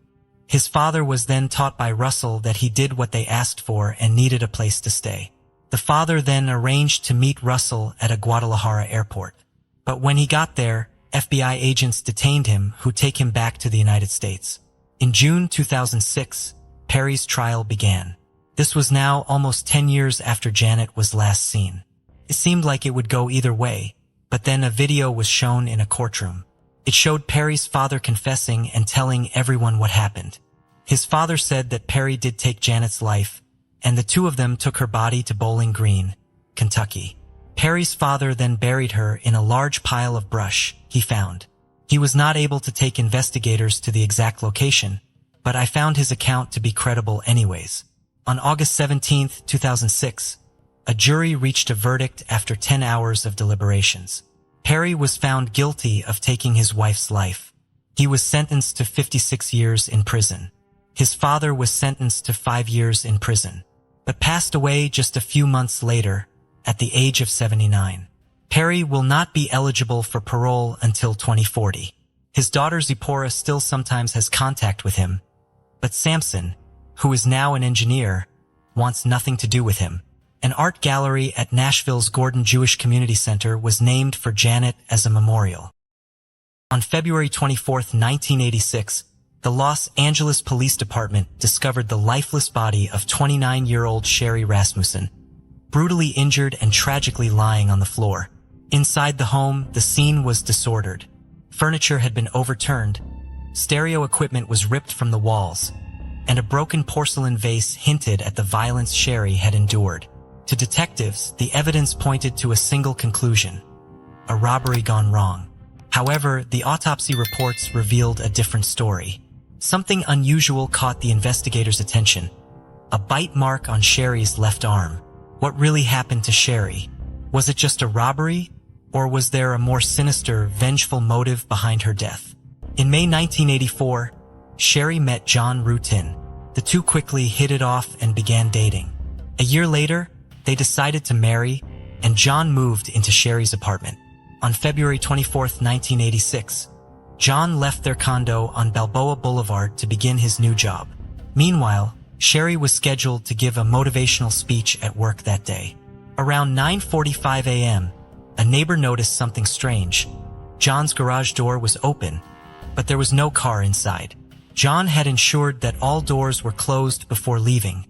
His father was then taught by Russell that he did what they asked for and needed a place to stay. The father then arranged to meet Russell at a Guadalajara airport. But when he got there, FBI agents detained him, who take him back to the United States. In June 2006, Perry's trial began. This was now almost 10 years after Janet was last seen. It seemed like it would go either way, but then a video was shown in a courtroom. It showed Perry's father confessing and telling everyone what happened. His father said that Perry did take Janet's life, and the two of them took her body to Bowling Green, Kentucky. Perry's father then buried her in a large pile of brush he found. He was not able to take investigators to the exact location, but I found his account to be credible anyways. On August 17, 2006, a jury reached a verdict after 10 hours of deliberations. Perry was found guilty of taking his wife's life. He was sentenced to 56 years in prison. His father was sentenced to 5 years in prison, but passed away just a few months later at the age of 79. Perry will not be eligible for parole until 2040. His daughter Zipporah still sometimes has contact with him, but Samson, who is now an engineer, wants nothing to do with him. An art gallery at Nashville's Gordon Jewish Community Center was named for Janet as a memorial. On February 24, 1986, the Los Angeles Police Department discovered the lifeless body of 29-year-old Sherry Rasmussen, brutally injured and tragically lying on the floor. Inside the home, the scene was disordered. Furniture had been overturned, stereo equipment was ripped from the walls, and a broken porcelain vase hinted at the violence Sherry had endured. To detectives, the evidence pointed to a single conclusion: a robbery gone wrong. However, the autopsy reports revealed a different story. Something unusual caught the investigators' attention: a bite mark on Sherry's left arm. What really happened to Sherry? Was it just a robbery, or was there a more sinister, vengeful motive behind her death? In May 1984, Sherry met John Rutin. The two quickly hit it off and began dating. A year later, they decided to marry, and John moved into Sherry's apartment. On February 24, 1986, John left their condo on Balboa Boulevard to begin his new job. Meanwhile, Sherry was scheduled to give a motivational speech at work that day. Around 9:45 a.m., a neighbor noticed something strange. John's garage door was open, but there was no car inside. John had ensured that all doors were closed before leaving,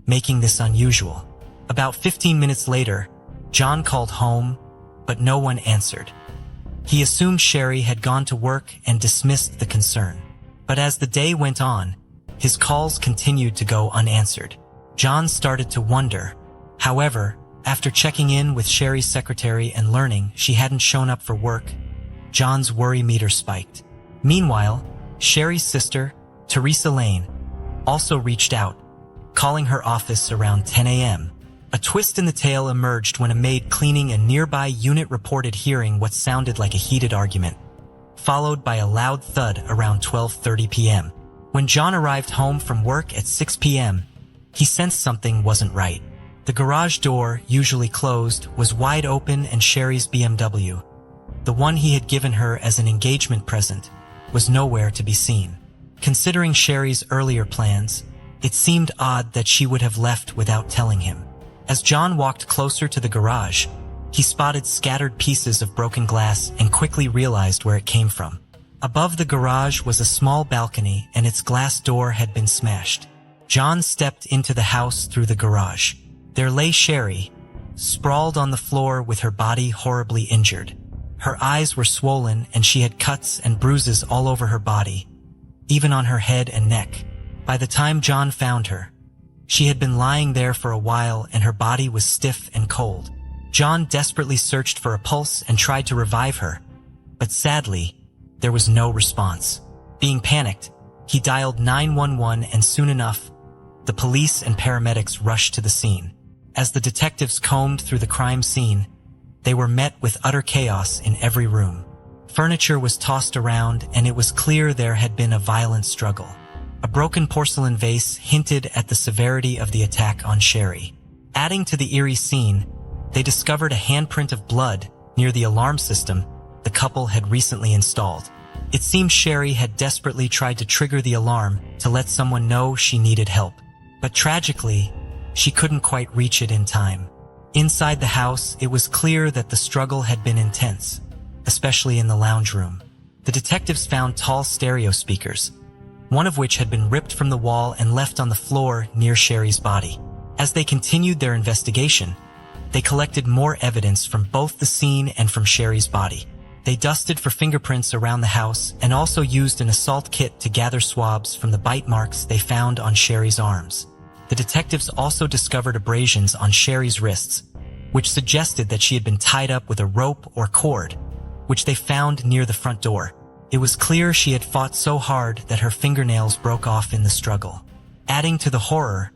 making this unusual. About 15 minutes later, John called home, but no one answered. He assumed Sherry had gone to work and dismissed the concern. But as the day went on, his calls continued to go unanswered. John started to wonder. However, after checking in with Sherry's secretary and learning she hadn't shown up for work, John's worry meter spiked. Meanwhile, Sherry's sister, Teresa Lane, also reached out, calling her office around 10 a.m. A twist in the tale emerged when a maid cleaning a nearby unit reported hearing what sounded like a heated argument, followed by a loud thud around 12:30 p.m. When John arrived home from work at 6 p.m., he sensed something wasn't right. The garage door, usually closed, was wide open and Sherry's BMW, the one he had given her as an engagement present, was nowhere to be seen. Considering Sherry's earlier plans, it seemed odd that she would have left without telling him. As John walked closer to the garage, he spotted scattered pieces of broken glass and quickly realized where it came from. Above the garage was a small balcony and its glass door had been smashed. John stepped into the house through the garage. There lay Sherry, sprawled on the floor with her body horribly injured. Her eyes were swollen and she had cuts and bruises all over her body, even on her head and neck. By the time John found her, she had been lying there for a while and her body was stiff and cold. John desperately searched for a pulse and tried to revive her, but sadly, there was no response. Being panicked, he dialed 911 and soon enough, the police and paramedics rushed to the scene. As the detectives combed through the crime scene, they were met with utter chaos in every room. Furniture was tossed around and it was clear there had been a violent struggle. A broken porcelain vase hinted at the severity of the attack on Sherry. Adding to the eerie scene, they discovered a handprint of blood near the alarm system the couple had recently installed. It seemed Sherry had desperately tried to trigger the alarm to let someone know she needed help. But tragically, she couldn't quite reach it in time. Inside the house, it was clear that the struggle had been intense, especially in the lounge room. The detectives found tall stereo speakers, one of which had been ripped from the wall and left on the floor near Sherry's body. As they continued their investigation, they collected more evidence from both the scene and from Sherry's body. They dusted for fingerprints around the house and also used an assault kit to gather swabs from the bite marks they found on Sherry's arms. The detectives also discovered abrasions on Sherry's wrists, which suggested that she had been tied up with a rope or cord, which they found near the front door. It was clear she had fought so hard that her fingernails broke off in the struggle. Adding to the horror,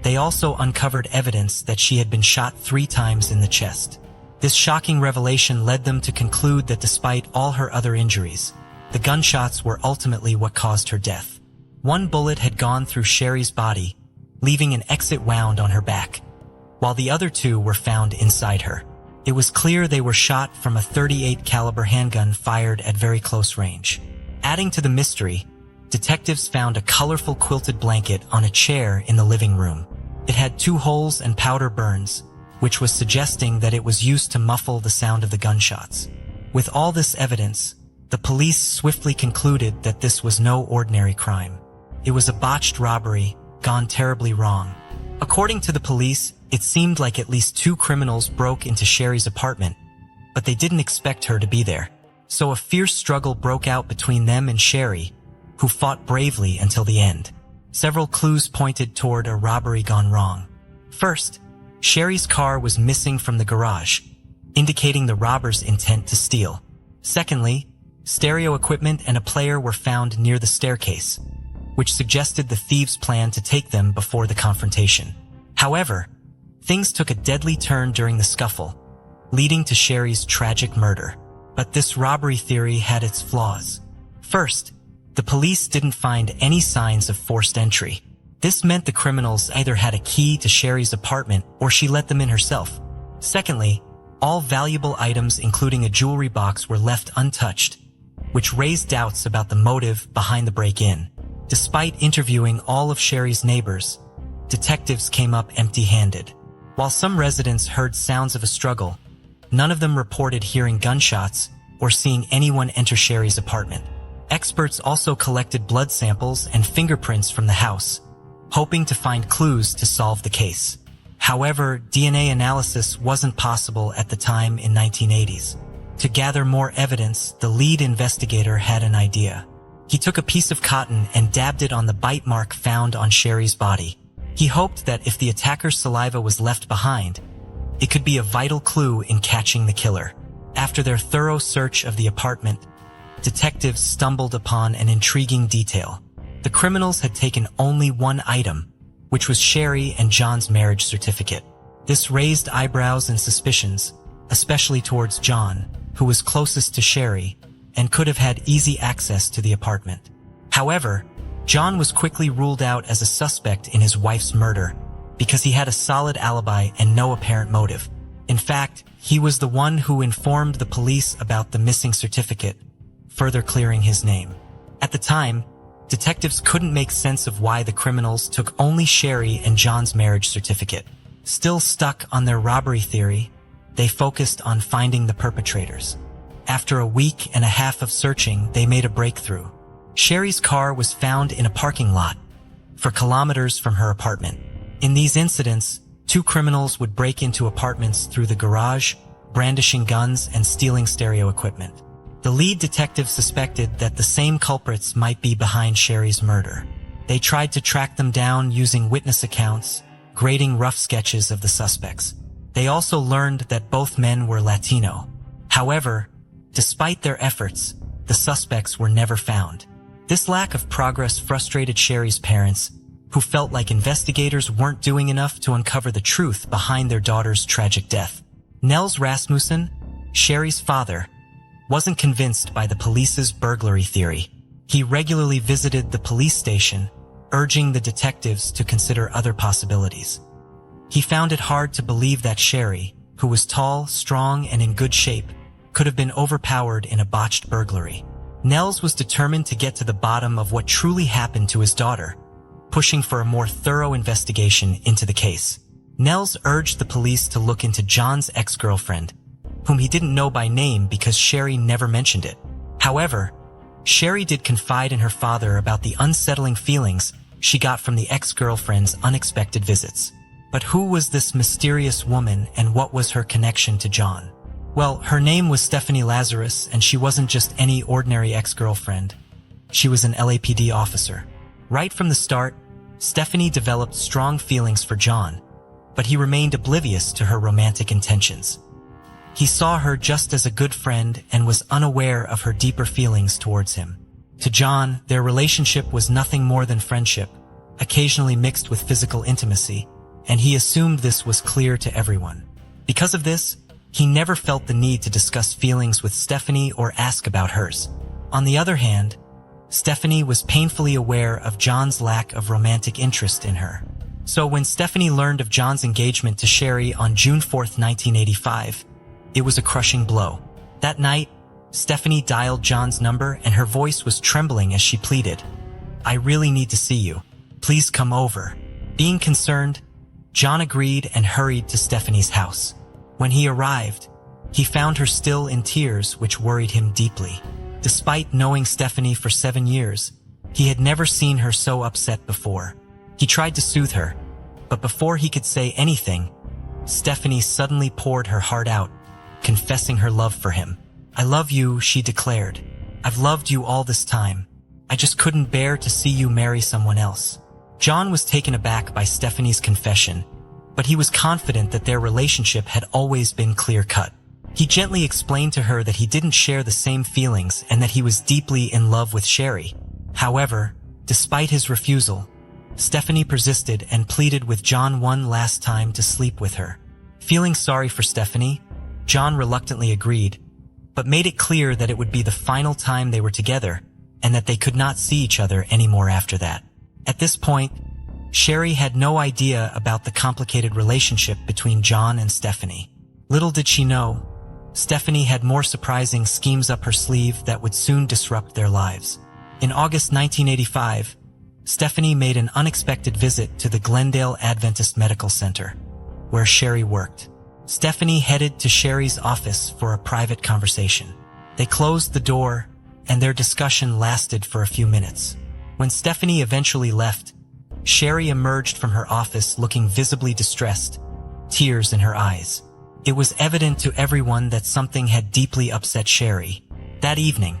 they also uncovered evidence that she had been shot 3 times in the chest. This shocking revelation led them to conclude that despite all her other injuries, the gunshots were ultimately what caused her death. One bullet had gone through Sherry's body, leaving an exit wound on her back, while the other 2 were found inside her. It was clear they were shot from a .38 caliber handgun fired at very close range. Adding to the mystery, detectives found a colorful quilted blanket on a chair in the living room. It had 2 holes and powder burns, which was suggesting that it was used to muffle the sound of the gunshots. With all this evidence, the police swiftly concluded that this was no ordinary crime. It was a botched robbery, gone terribly wrong. According to the police, it seemed like at least 2 criminals broke into Sherry's apartment, but they didn't expect her to be there. So a fierce struggle broke out between them and Sherry, who fought bravely until the end. Several clues pointed toward a robbery gone wrong. First, Sherry's car was missing from the garage, indicating the robber's intent to steal. Secondly, stereo equipment and a player were found near the staircase, which suggested the thieves' plan to take them before the confrontation. However, things took a deadly turn during the scuffle, leading to Sherry's tragic murder. But this robbery theory had its flaws. First, the police didn't find any signs of forced entry. This meant the criminals either had a key to Sherry's apartment or she let them in herself. Secondly, all valuable items including a jewelry box were left untouched, which raised doubts about the motive behind the break-in. Despite interviewing all of Sherry's neighbors, detectives came up empty-handed. While some residents heard sounds of a struggle, none of them reported hearing gunshots or seeing anyone enter Sherry's apartment. Experts also collected blood samples and fingerprints from the house, hoping to find clues to solve the case. However, DNA analysis wasn't possible at the time in 1980s. To gather more evidence, the lead investigator had an idea. He took a piece of cotton and dabbed it on the bite mark found on Sherry's body. He hoped that if the attacker's saliva was left behind, it could be a vital clue in catching the killer. After their thorough search of the apartment, detectives stumbled upon an intriguing detail. The criminals had taken only one item, which was Sherry and John's marriage certificate. This raised eyebrows and suspicions, especially towards John, who was closest to Sherry and could have had easy access to the apartment. However, John was quickly ruled out as a suspect in his wife's murder because he had a solid alibi and no apparent motive. In fact, he was the one who informed the police about the missing certificate, further clearing his name. At the time, detectives couldn't make sense of why the criminals took only Sherry and John's marriage certificate. Still stuck on their robbery theory, they focused on finding the perpetrators. After a week and a half of searching, they made a breakthrough. Sherry's car was found in a parking lot, for kilometers from her apartment. In these incidents, two criminals would break into apartments through the garage, brandishing guns and stealing stereo equipment. The lead detective suspected that the same culprits might be behind Sherry's murder. They tried to track them down using witness accounts, grading rough sketches of the suspects. They also learned that both men were Latino. However, despite their efforts, the suspects were never found. This lack of progress frustrated Sherry's parents, who felt like investigators weren't doing enough to uncover the truth behind their daughter's tragic death. Nels Rasmussen, Sherry's father, wasn't convinced by the police's burglary theory. He regularly visited the police station, urging the detectives to consider other possibilities. He found it hard to believe that Sherry, who was tall, strong, and in good shape, could have been overpowered in a botched burglary. Nels was determined to get to the bottom of what truly happened to his daughter, pushing for a more thorough investigation into the case. Nels urged the police to look into John's ex-girlfriend, whom he didn't know by name because Sherry never mentioned it. However, Sherry did confide in her father about the unsettling feelings she got from the ex-girlfriend's unexpected visits. But who was this mysterious woman and what was her connection to John? Well, her name was Stephanie Lazarus, and she wasn't just any ordinary ex-girlfriend. She was an LAPD officer. Right from the start, Stephanie developed strong feelings for John, but he remained oblivious to her romantic intentions. He saw her just as a good friend and was unaware of her deeper feelings towards him. To John, their relationship was nothing more than friendship, occasionally mixed with physical intimacy, and he assumed this was clear to everyone. Because of this, he never felt the need to discuss feelings with Stephanie or ask about hers. On the other hand, Stephanie was painfully aware of John's lack of romantic interest in her. So when Stephanie learned of John's engagement to Sherry on June 4, 1985, it was a crushing blow. That night, Stephanie dialed John's number and her voice was trembling as she pleaded, "I really need to see you. Please come over." Being concerned, John agreed and hurried to Stephanie's house. When he arrived, he found her still in tears, which worried him deeply. Despite knowing Stephanie for 7 years, he had never seen her so upset before. He tried to soothe her, but before he could say anything, Stephanie suddenly poured her heart out, confessing her love for him. "I love you," she declared. "I've loved you all this time. I just couldn't bear to see you marry someone else." John was taken aback by Stephanie's confession, but he was confident that their relationship had always been clear-cut. He gently explained to her that he didn't share the same feelings and that he was deeply in love with Sherry. However, despite his refusal, Stephanie persisted and pleaded with John one last time to sleep with her. Feeling sorry for Stephanie, John reluctantly agreed, but made it clear that it would be the final time they were together and that they could not see each other anymore after that. At this point, Sherry had no idea about the complicated relationship between John and Stephanie. Little did she know, Stephanie had more surprising schemes up her sleeve that would soon disrupt their lives. In August 1985, Stephanie made an unexpected visit to the Glendale Adventist Medical Center, where Sherry worked. Stephanie headed to Sherry's office for a private conversation. They closed the door, and their discussion lasted for a few minutes. When Stephanie eventually left, Sherry emerged from her office looking visibly distressed, tears in her eyes. It was evident to everyone that something had deeply upset Sherry. That evening,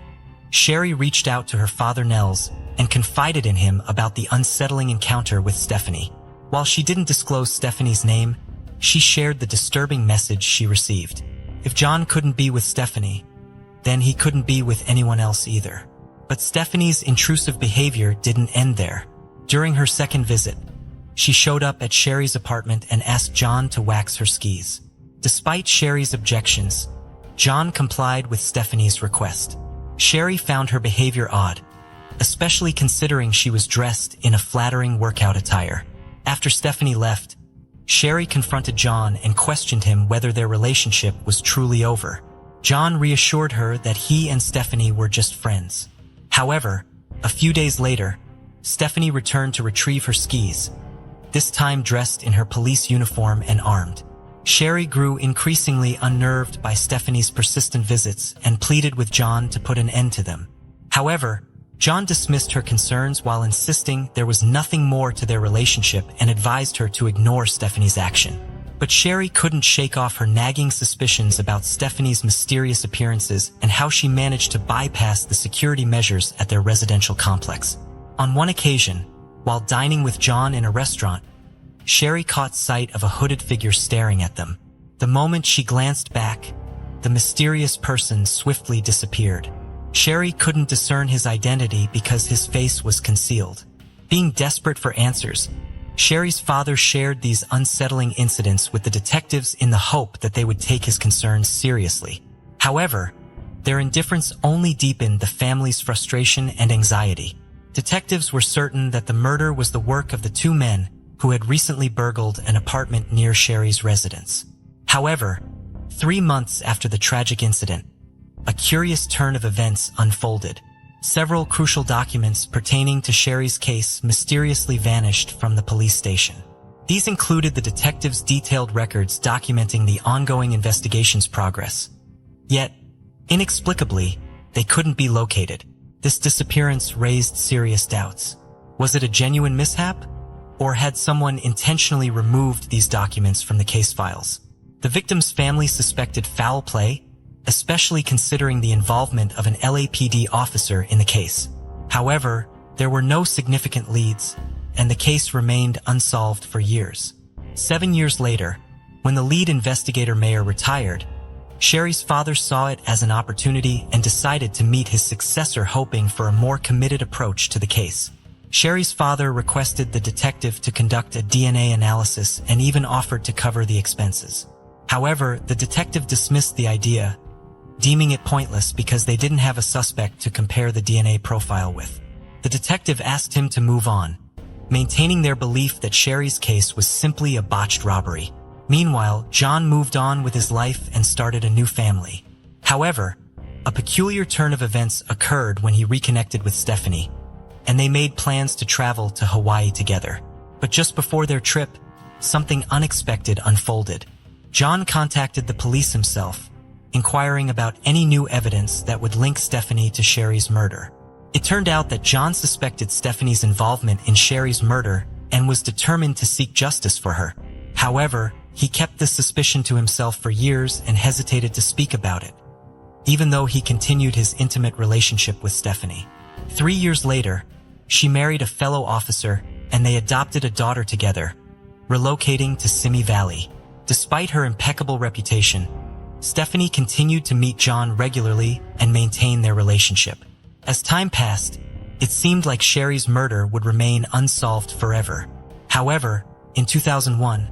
Sherry reached out to her father Nels and confided in him about the unsettling encounter with Stephanie. While she didn't disclose Stephanie's name, she shared the disturbing message she received. If John couldn't be with Stephanie, then he couldn't be with anyone else either. But Stephanie's intrusive behavior didn't end there. During her second visit, she showed up at Sherry's apartment and asked John to wax her skis. Despite Sherry's objections, John complied with Stephanie's request. Sherry found her behavior odd, especially considering she was dressed in a flattering workout attire. After Stephanie left, Sherry confronted John and questioned him whether their relationship was truly over. John reassured her that he and Stephanie were just friends. However, a few days later, Stephanie returned to retrieve her skis, this time dressed in her police uniform and armed. Sherry grew increasingly unnerved by Stephanie's persistent visits and pleaded with John to put an end to them. However, John dismissed her concerns while insisting there was nothing more to their relationship and advised her to ignore Stephanie's action. But Sherry couldn't shake off her nagging suspicions about Stephanie's mysterious appearances and how she managed to bypass the security measures at their residential complex. On one occasion, while dining with John in a restaurant, Sherry caught sight of a hooded figure staring at them. The moment she glanced back, the mysterious person swiftly disappeared. Sherry couldn't discern his identity because his face was concealed. Being desperate for answers, Sherry's father shared these unsettling incidents with the detectives in the hope that they would take his concerns seriously. However, their indifference only deepened the family's frustration and anxiety. Detectives were certain that the murder was the work of the two men who had recently burgled an apartment near Sherry's residence. However, 3 months after the tragic incident, a curious turn of events unfolded. Several crucial documents pertaining to Sherry's case mysteriously vanished from the police station. These included the detectives' detailed records documenting the ongoing investigation's progress. Yet, inexplicably, they couldn't be located. This disappearance raised serious doubts. Was it a genuine mishap? Or had someone intentionally removed these documents from the case files? The victim's family suspected foul play, especially considering the involvement of an LAPD officer in the case. However, there were no significant leads, and the case remained unsolved for years. 7 years later, when the lead investigator mayor retired, Sherry's father saw it as an opportunity and decided to meet his successor, hoping for a more committed approach to the case. Sherry's father requested the detective to conduct a DNA analysis and even offered to cover the expenses. However, the detective dismissed the idea, deeming it pointless because they didn't have a suspect to compare the DNA profile with. The detective asked him to move on, maintaining their belief that Sherry's case was simply a botched robbery. Meanwhile, John moved on with his life and started a new family. However, a peculiar turn of events occurred when he reconnected with Stephanie, and they made plans to travel to Hawaii together. But just before their trip, something unexpected unfolded. John contacted the police himself, inquiring about any new evidence that would link Stephanie to Sherry's murder. It turned out that John suspected Stephanie's involvement in Sherry's murder and was determined to seek justice for her. However, he kept this suspicion to himself for years and hesitated to speak about it, even though he continued his intimate relationship with Stephanie. 3 years later, she married a fellow officer and they adopted a daughter together, relocating to Simi Valley. Despite her impeccable reputation, Stephanie continued to meet John regularly and maintain their relationship. As time passed, it seemed like Sherry's murder would remain unsolved forever. However, in 2001,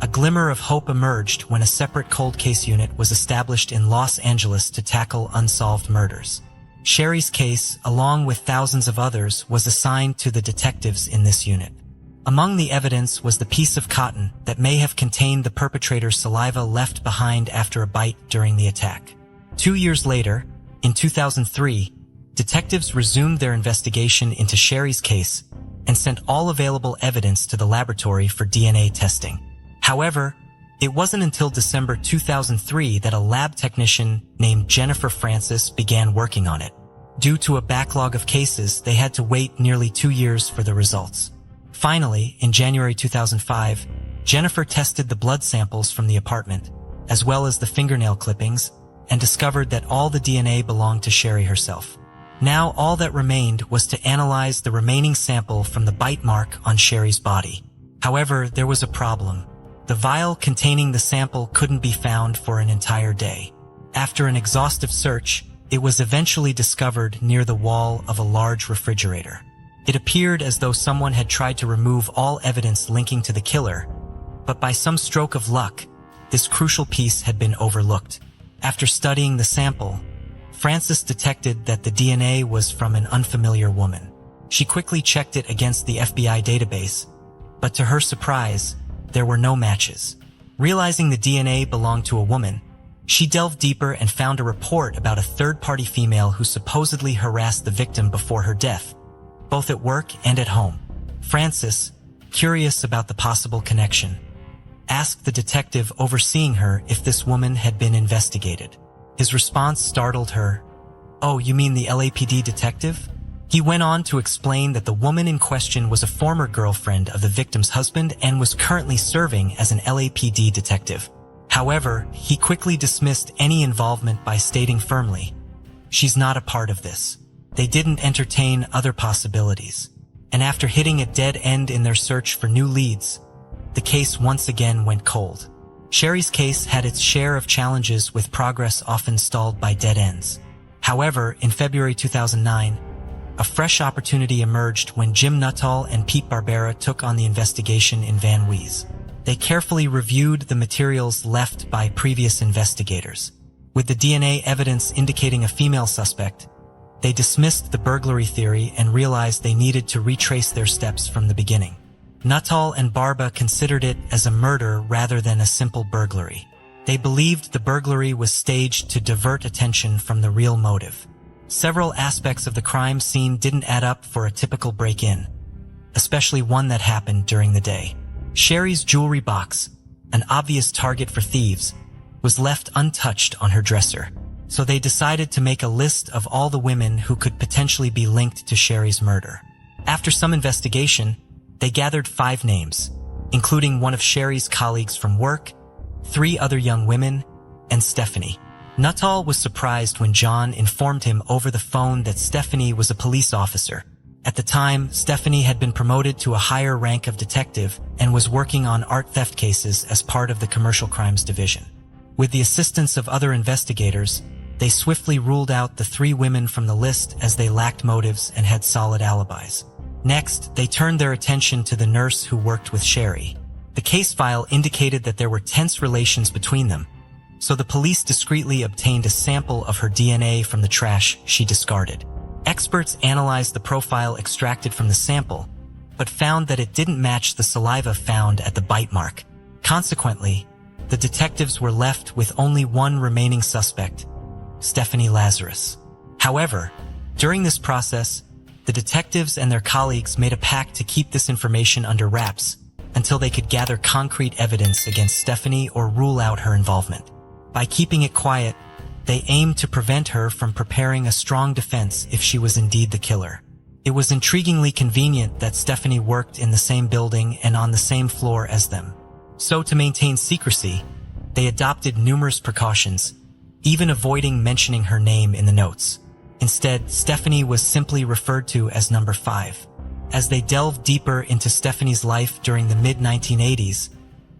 a glimmer of hope emerged when a separate cold case unit was established in Los Angeles to tackle unsolved murders. Sherry's case, along with thousands of others, was assigned to the detectives in this unit. Among the evidence was the piece of cotton that may have contained the perpetrator's saliva left behind after a bite during the attack. 2 years later, in 2003, detectives resumed their investigation into Sherry's case and sent all available evidence to the laboratory for DNA testing. However, it wasn't until December 2003 that a lab technician named Jennifer Francis began working on it. Due to a backlog of cases, they had to wait nearly 2 years for the results. Finally, in January 2005, Jennifer tested the blood samples from the apartment, as well as the fingernail clippings, and discovered that all the DNA belonged to Sherry herself. Now all that remained was to analyze the remaining sample from the bite mark on Sherry's body. However, there was a problem. The vial containing the sample couldn't be found for an entire day. After an exhaustive search, it was eventually discovered near the wall of a large refrigerator. It appeared as though someone had tried to remove all evidence linking to the killer, but by some stroke of luck, this crucial piece had been overlooked. After studying the sample, Frances detected that the DNA was from an unfamiliar woman. She quickly checked it against the FBI database, but to her surprise, there were no matches. Realizing the DNA belonged to a woman, she delved deeper and found a report about a third-party female who supposedly harassed the victim before her death, both at work and at home. Frances, curious about the possible connection, asked the detective overseeing her if this woman had been investigated. His response startled her. "Oh, you mean the LAPD detective?" He went on to explain that the woman in question was a former girlfriend of the victim's husband and was currently serving as an LAPD detective. However, he quickly dismissed any involvement by stating firmly, "She's not a part of this." They didn't entertain other possibilities. And after hitting a dead end in their search for new leads, the case once again went cold. Sherry's case had its share of challenges, with progress often stalled by dead ends. However, in February 2009, a fresh opportunity emerged when Jim Nuttall and Pete Barbera took on the investigation in Van Nuys. They carefully reviewed the materials left by previous investigators. With the DNA evidence indicating a female suspect, they dismissed the burglary theory and realized they needed to retrace their steps from the beginning. Nuttall and Barba considered it as a murder rather than a simple burglary. They believed the burglary was staged to divert attention from the real motive. Several aspects of the crime scene didn't add up for a typical break-in, especially one that happened during the day. Sherry's jewelry box, an obvious target for thieves, was left untouched on her dresser, so they decided to make a list of all the women who could potentially be linked to Sherry's murder. After some investigation, they gathered 5 names, including one of Sherry's colleagues from work, 3 other young women, and Stephanie. Nuttall was surprised when John informed him over the phone that Stephanie was a police officer. At the time, Stephanie had been promoted to a higher rank of detective and was working on art theft cases as part of the commercial crimes division. With the assistance of other investigators, they swiftly ruled out the 3 women from the list as they lacked motives and had solid alibis. Next, they turned their attention to the nurse who worked with Sherry. The case file indicated that there were tense relations between them, so the police discreetly obtained a sample of her DNA from the trash she discarded. Experts analyzed the profile extracted from the sample, but found that it didn't match the saliva found at the bite mark. Consequently, the detectives were left with only one remaining suspect, Stephanie Lazarus. However, during this process, the detectives and their colleagues made a pact to keep this information under wraps until they could gather concrete evidence against Stephanie or rule out her involvement. By keeping it quiet, they aimed to prevent her from preparing a strong defense if she was indeed the killer. It was intriguingly convenient that Stephanie worked in the same building and on the same floor as them. So to maintain secrecy, they adopted numerous precautions, even avoiding mentioning her name in the notes. Instead, Stephanie was simply referred to as number 5. As they delved deeper into Stephanie's life during the mid-1980s,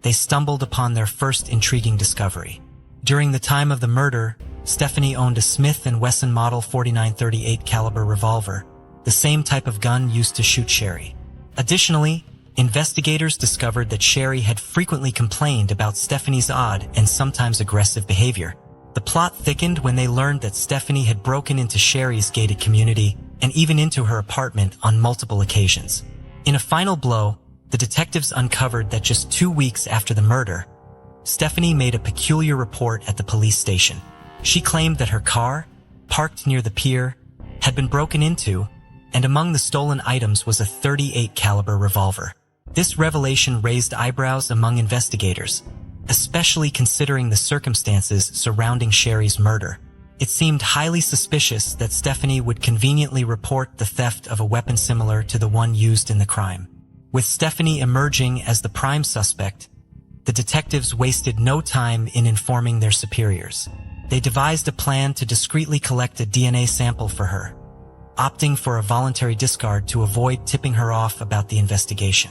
they stumbled upon their first intriguing discovery. During the time of the murder, Stephanie owned a Smith & Wesson Model 4938 caliber revolver, the same type of gun used to shoot Sherry. Additionally, investigators discovered that Sherry had frequently complained about Stephanie's odd and sometimes aggressive behavior. The plot thickened when they learned that Stephanie had broken into Sherry's gated community and even into her apartment on multiple occasions. In a final blow, the detectives uncovered that just 2 weeks after the murder, Stephanie made a peculiar report at the police station. She claimed that her car, parked near the pier, had been broken into, and among the stolen items was a .38 caliber revolver. This revelation raised eyebrows among investigators, especially considering the circumstances surrounding Sherry's murder. It seemed highly suspicious that Stephanie would conveniently report the theft of a weapon similar to the one used in the crime. With Stephanie emerging as the prime suspect, the detectives wasted no time in informing their superiors. They devised a plan to discreetly collect a DNA sample for her, opting for a voluntary discard to avoid tipping her off about the investigation.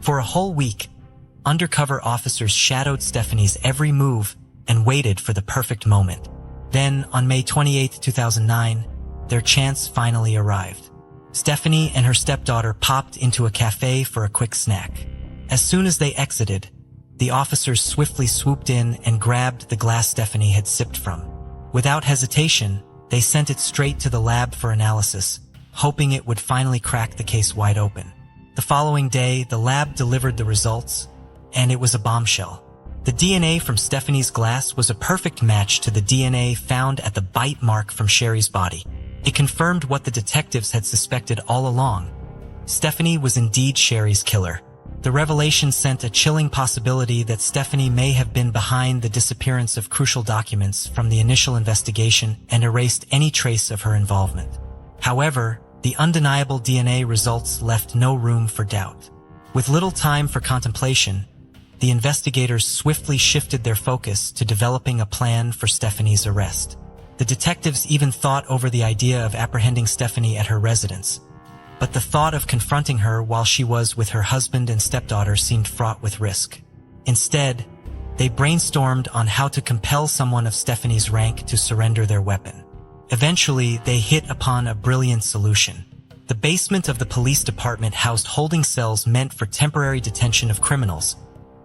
For a whole week, undercover officers shadowed Stephanie's every move and waited for the perfect moment. Then, on May 28, 2009, their chance finally arrived. Stephanie and her stepdaughter popped into a cafe for a quick snack. As soon as they exited, the officers swiftly swooped in and grabbed the glass Stephanie had sipped from. Without hesitation, they sent it straight to the lab for analysis, hoping it would finally crack the case wide open. The following day, the lab delivered the results, and it was a bombshell. The DNA from Stephanie's glass was a perfect match to the DNA found at the bite mark from Sherry's body. It confirmed what the detectives had suspected all along. Stephanie was indeed Sherry's killer. The revelation sent a chilling possibility that Stephanie may have been behind the disappearance of crucial documents from the initial investigation and erased any trace of her involvement. However, the undeniable DNA results left no room for doubt. With little time for contemplation, the investigators swiftly shifted their focus to developing a plan for Stephanie's arrest. The detectives even thought over the idea of apprehending Stephanie at her residence, but the thought of confronting her while she was with her husband and stepdaughter seemed fraught with risk. Instead, they brainstormed on how to compel someone of Stephanie's rank to surrender their weapon. Eventually, they hit upon a brilliant solution. The basement of the police department housed holding cells meant for temporary detention of criminals,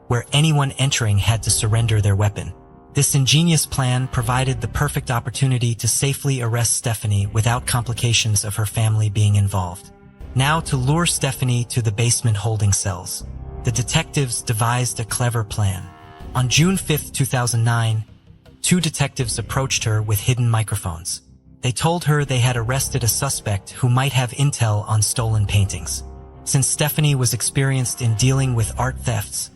where anyone entering had to surrender their weapon. This ingenious plan provided the perfect opportunity to safely arrest Stephanie without complications of her family being involved. Now, to lure Stephanie to the basement holding cells, the detectives devised a clever plan. On June 5, 2009, two detectives approached her with hidden microphones. They told her they had arrested a suspect who might have intel on stolen paintings. Since Stephanie was experienced in dealing with art thefts,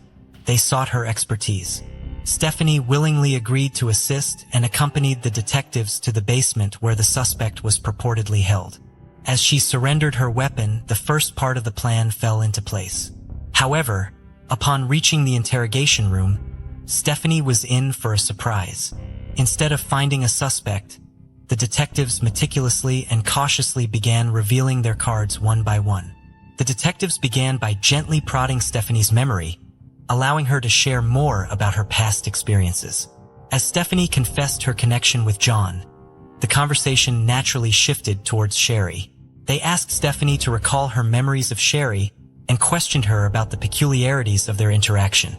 they sought her expertise. Stephanie willingly agreed to assist and accompanied the detectives to the basement where the suspect was purportedly held. As she surrendered her weapon, the first part of the plan fell into place. However, upon reaching the interrogation room, Stephanie was in for a surprise. Instead of finding a suspect, the detectives meticulously and cautiously began revealing their cards one by one. The detectives began by gently prodding Stephanie's memory, allowing her to share more about her past experiences. As Stephanie confessed her connection with John, the conversation naturally shifted towards Sherry. They asked Stephanie to recall her memories of Sherry and questioned her about the peculiarities of their interaction,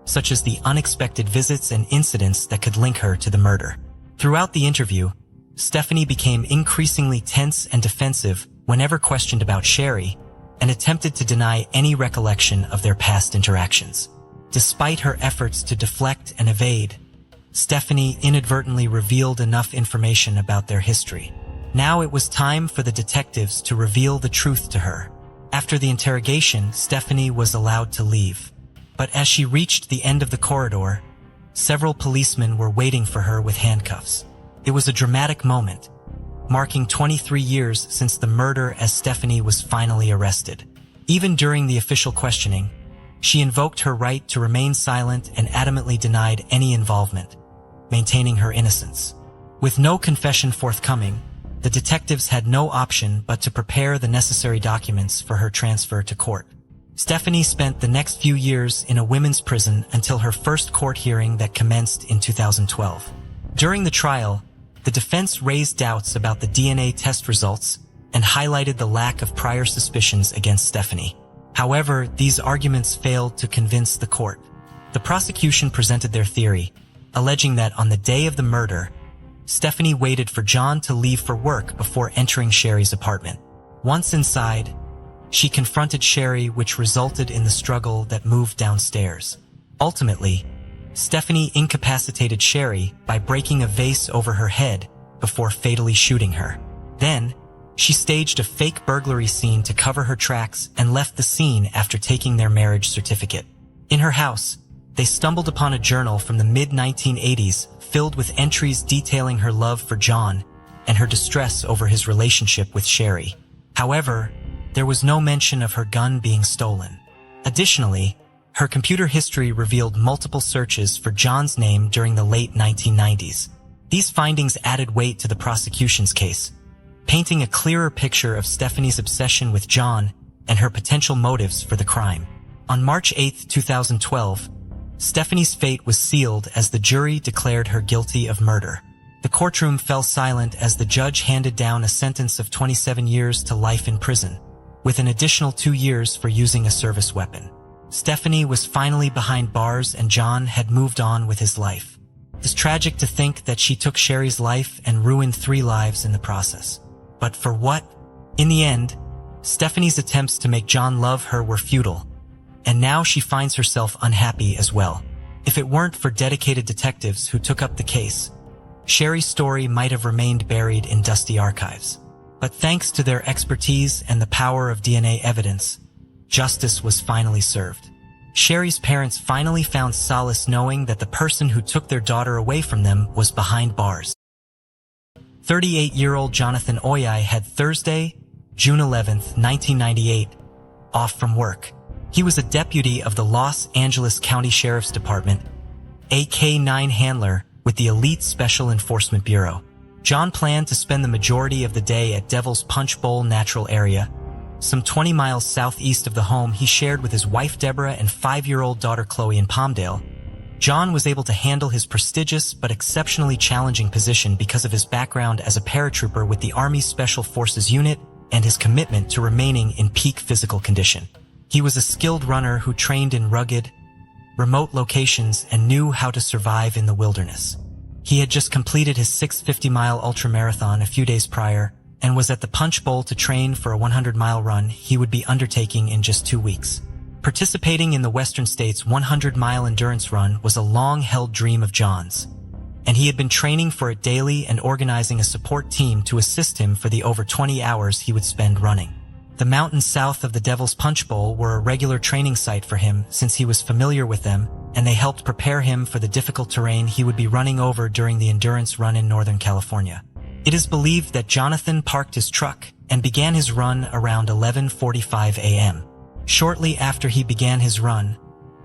such as the unexpected visits and incidents that could link her to the murder. Throughout the interview, Stephanie became increasingly tense and defensive whenever questioned about Sherry, and attempted to deny any recollection of their past interactions. Despite her efforts to deflect and evade, Stephanie inadvertently revealed enough information about their history. Now it was time for the detectives to reveal the truth to her. After the interrogation, Stephanie was allowed to leave. But as she reached the end of the corridor, several policemen were waiting for her with handcuffs. It was a dramatic moment, marking 23 years since the murder as Stephanie was finally arrested. Even during the official questioning, she invoked her right to remain silent and adamantly denied any involvement, maintaining her innocence. With no confession forthcoming, the detectives had no option but to prepare the necessary documents for her transfer to court. Stephanie spent the next few years in a women's prison until her first court hearing that commenced in 2012. During the trial, the defense raised doubts about the DNA test results and highlighted the lack of prior suspicions against Stephanie. However, these arguments failed to convince the court. The prosecution presented their theory, alleging that on the day of the murder, Stephanie waited for John to leave for work before entering Sherry's apartment. Once inside, she confronted Sherry, which resulted in the struggle that moved downstairs. Ultimately, Stephanie incapacitated Sherry by breaking a vase over her head before fatally shooting her. Then, she staged a fake burglary scene to cover her tracks and left the scene after taking their marriage certificate. In her house, they stumbled upon a journal from the mid-1980s filled with entries detailing her love for John and her distress over his relationship with Sherry. However, there was no mention of her gun being stolen. Additionally, her computer history revealed multiple searches for John's name during the late 1990s. These findings added weight to the prosecution's case, painting a clearer picture of Stephanie's obsession with John and her potential motives for the crime. On March 8, 2012, Stephanie's fate was sealed as the jury declared her guilty of murder. The courtroom fell silent as the judge handed down a sentence of 27 years to life in prison, with an additional 2 years for using a service weapon. Stephanie was finally behind bars and John had moved on with his life. It's tragic to think that she took Sherry's life and ruined 3 lives in the process. But for what? In the end, Stephanie's attempts to make John love her were futile, and now she finds herself unhappy as well. If it weren't for dedicated detectives who took up the case, Sherry's story might have remained buried in dusty archives. But thanks to their expertise and the power of DNA evidence, justice was finally served. Sherry's parents finally found solace knowing that the person who took their daughter away from them was behind bars. 38-year-old Jonathan Oyai had Thursday, June 11, 1998, off from work. He was a deputy of the Los Angeles County Sheriff's Department, a K-9 handler with the Elite Special Enforcement Bureau. John planned to spend the majority of the day at Devil's Punch Bowl Natural Area, some 20 miles southeast of the home he shared with his wife Deborah and 5-year-old daughter Chloe in Palmdale. John was able to handle his prestigious but exceptionally challenging position because of his background as a paratrooper with the Army Special Forces Unit and his commitment to remaining in peak physical condition. He was a skilled runner who trained in rugged, remote locations and knew how to survive in the wilderness. He had just completed his 650-mile ultramarathon a few days prior and was at the Punch Bowl to train for a 100-mile run he would be undertaking in just 2 weeks. Participating in the Western States 100-mile endurance run was a long-held dream of John's, and he had been training for it daily and organizing a support team to assist him for the over 20 hours he would spend running. The mountains south of the Devil's Punch Bowl were a regular training site for him since he was familiar with them, and they helped prepare him for the difficult terrain he would be running over during the endurance run in Northern California. It is believed that Jonathan parked his truck and began his run around 11:45 a.m. Shortly after he began his run,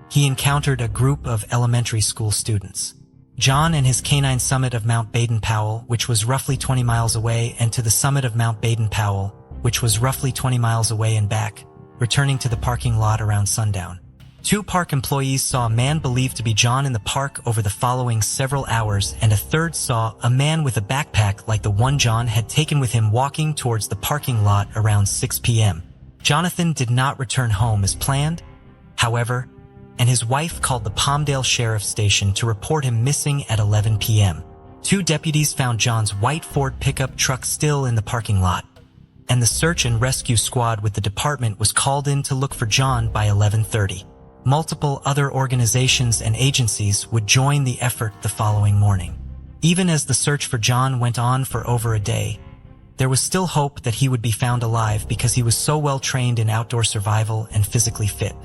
he encountered a group of elementary school students. John and his canine summit of Mount Baden-Powell, which was roughly 20 miles away, and to the summit of Mount Baden-Powell, which was roughly 20 miles away and back, returning to the parking lot around sundown. 2 park employees saw a man believed to be John in the park over the following several hours, and a third saw a man with a backpack like the one John had taken with him walking towards the parking lot around 6 p.m. Jonathan did not return home as planned, however, and his wife called the Palmdale Sheriff's Station to report him missing at 11 p.m. 2 deputies found John's white Ford pickup truck still in the parking lot, and the search and rescue squad with the department was called in to look for John by 11:30. Multiple other organizations and agencies would join the effort the following morning. Even as the search for John went on for over a day, there was still hope that he would be found alive because he was so well trained in outdoor survival and physically fit.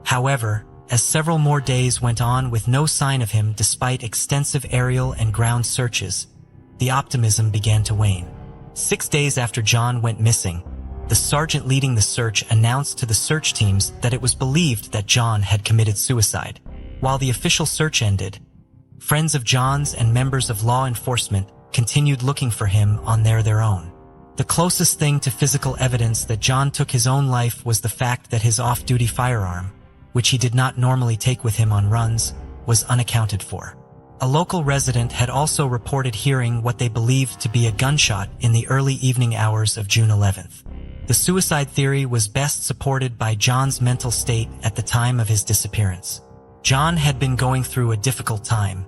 However, as several more days went on with no sign of him despite extensive aerial and ground searches, the optimism began to wane. 6 days after John went missing, the sergeant leading the search announced to the search teams that it was believed that John had committed suicide. While the official search ended, friends of John's and members of law enforcement continued looking for him on their own. The closest thing to physical evidence that John took his own life was the fact that his off-duty firearm, which he did not normally take with him on runs, was unaccounted for. A local resident had also reported hearing what they believed to be a gunshot in the early evening hours of June 11th. The suicide theory was best supported by John's mental state at the time of his disappearance. John had been going through a difficult time.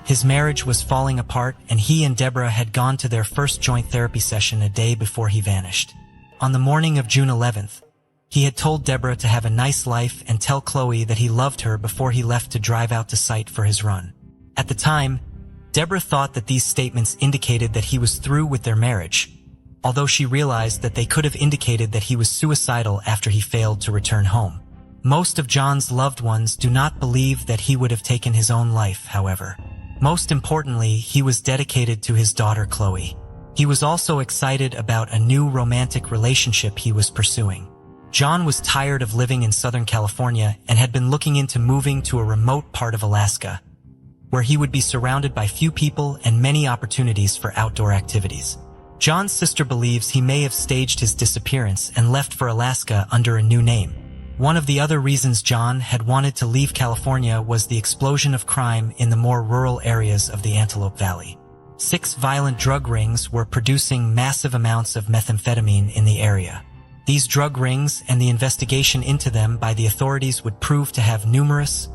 His marriage was falling apart, and he and Deborah had gone to their first joint therapy session a day before he vanished. On the morning of June 11th, he had told Deborah to have a nice life and tell Chloe that he loved her before he left to drive out to site for his run. At the time, Deborah thought that these statements indicated that he was through with their marriage, although she realized that they could have indicated that he was suicidal after he failed to return home. Most of John's loved ones do not believe that he would have taken his own life, however. Most importantly, he was dedicated to his daughter Chloe. He was also excited about a new romantic relationship he was pursuing. John was tired of living in Southern California and had been looking into moving to a remote part of Alaska, where he would be surrounded by few people and many opportunities for outdoor activities. John's sister believes he may have staged his disappearance and left for Alaska under a new name. One of the other reasons John had wanted to leave California was the explosion of crime in the more rural areas of the Antelope Valley. 6 violent drug rings were producing massive amounts of methamphetamine in the area. These drug rings and the investigation into them by the authorities would prove to have numerous,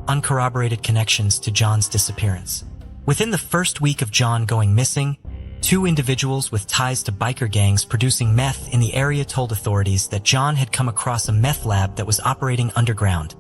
uncorroborated connections to John's disappearance. Within the first week of John going missing, 2 individuals with ties to biker gangs producing meth in the area told authorities that John had come across a meth lab that was operating underground,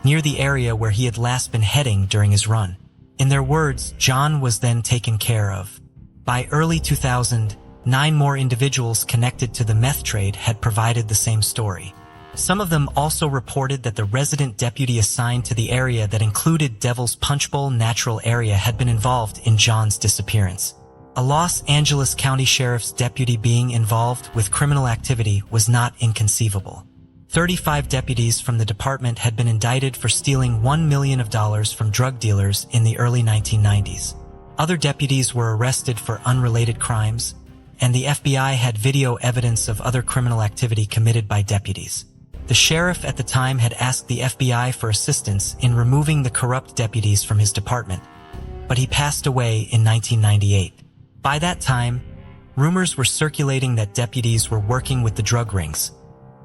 near the area where he had last been heading during his run. In their words, John was then taken care of. By early 2000, 9 more individuals connected to the meth trade had provided the same story. Some of them also reported that the resident deputy assigned to the area that included Devil's Punch Bowl Natural Area had been involved in John's disappearance. A Los Angeles County Sheriff's deputy being involved with criminal activity was not inconceivable. 35 deputies from the department had been indicted for stealing $1 million from drug dealers in the early 1990s. Other deputies were arrested for unrelated crimes, and the FBI had video evidence of other criminal activity committed by deputies. The sheriff at the time had asked the FBI for assistance in removing the corrupt deputies from his department, but he passed away in 1998. By that time, rumors were circulating that deputies were working with the drug rings,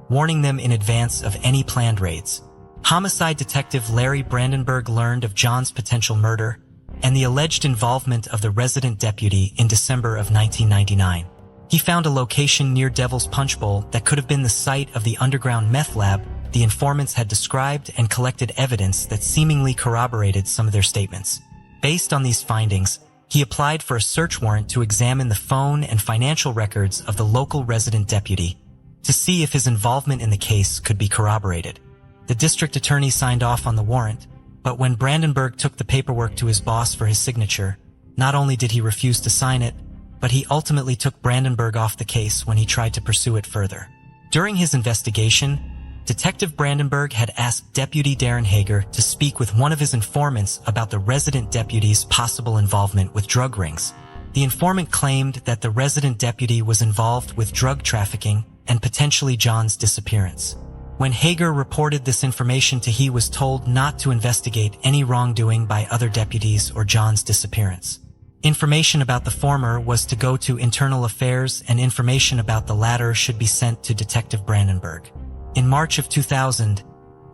warning them in advance of any planned raids. Homicide detective Larry Brandenburg learned of John's potential murder and the alleged involvement of the resident deputy in December of 1999. He found a location near Devil's Punch Bowl that could have been the site of the underground meth lab the informants had described and collected evidence that seemingly corroborated some of their statements. Based on these findings, he applied for a search warrant to examine the phone and financial records of the local resident deputy to see if his involvement in the case could be corroborated. The district attorney signed off on the warrant, but when Brandenburg took the paperwork to his boss for his signature, not only did he refuse to sign it, but he ultimately took Brandenburg off the case when he tried to pursue it further. During his investigation, Detective Brandenburg had asked Deputy Darren Hager to speak with one of his informants about the resident deputy's possible involvement with drug rings. The informant claimed that the resident deputy was involved with drug trafficking and potentially John's disappearance. When Hager reported this information to he was told not to investigate any wrongdoing by other deputies or John's disappearance. Information about the former was to go to Internal Affairs and information about the latter should be sent to Detective Brandenburg. In March of 2000,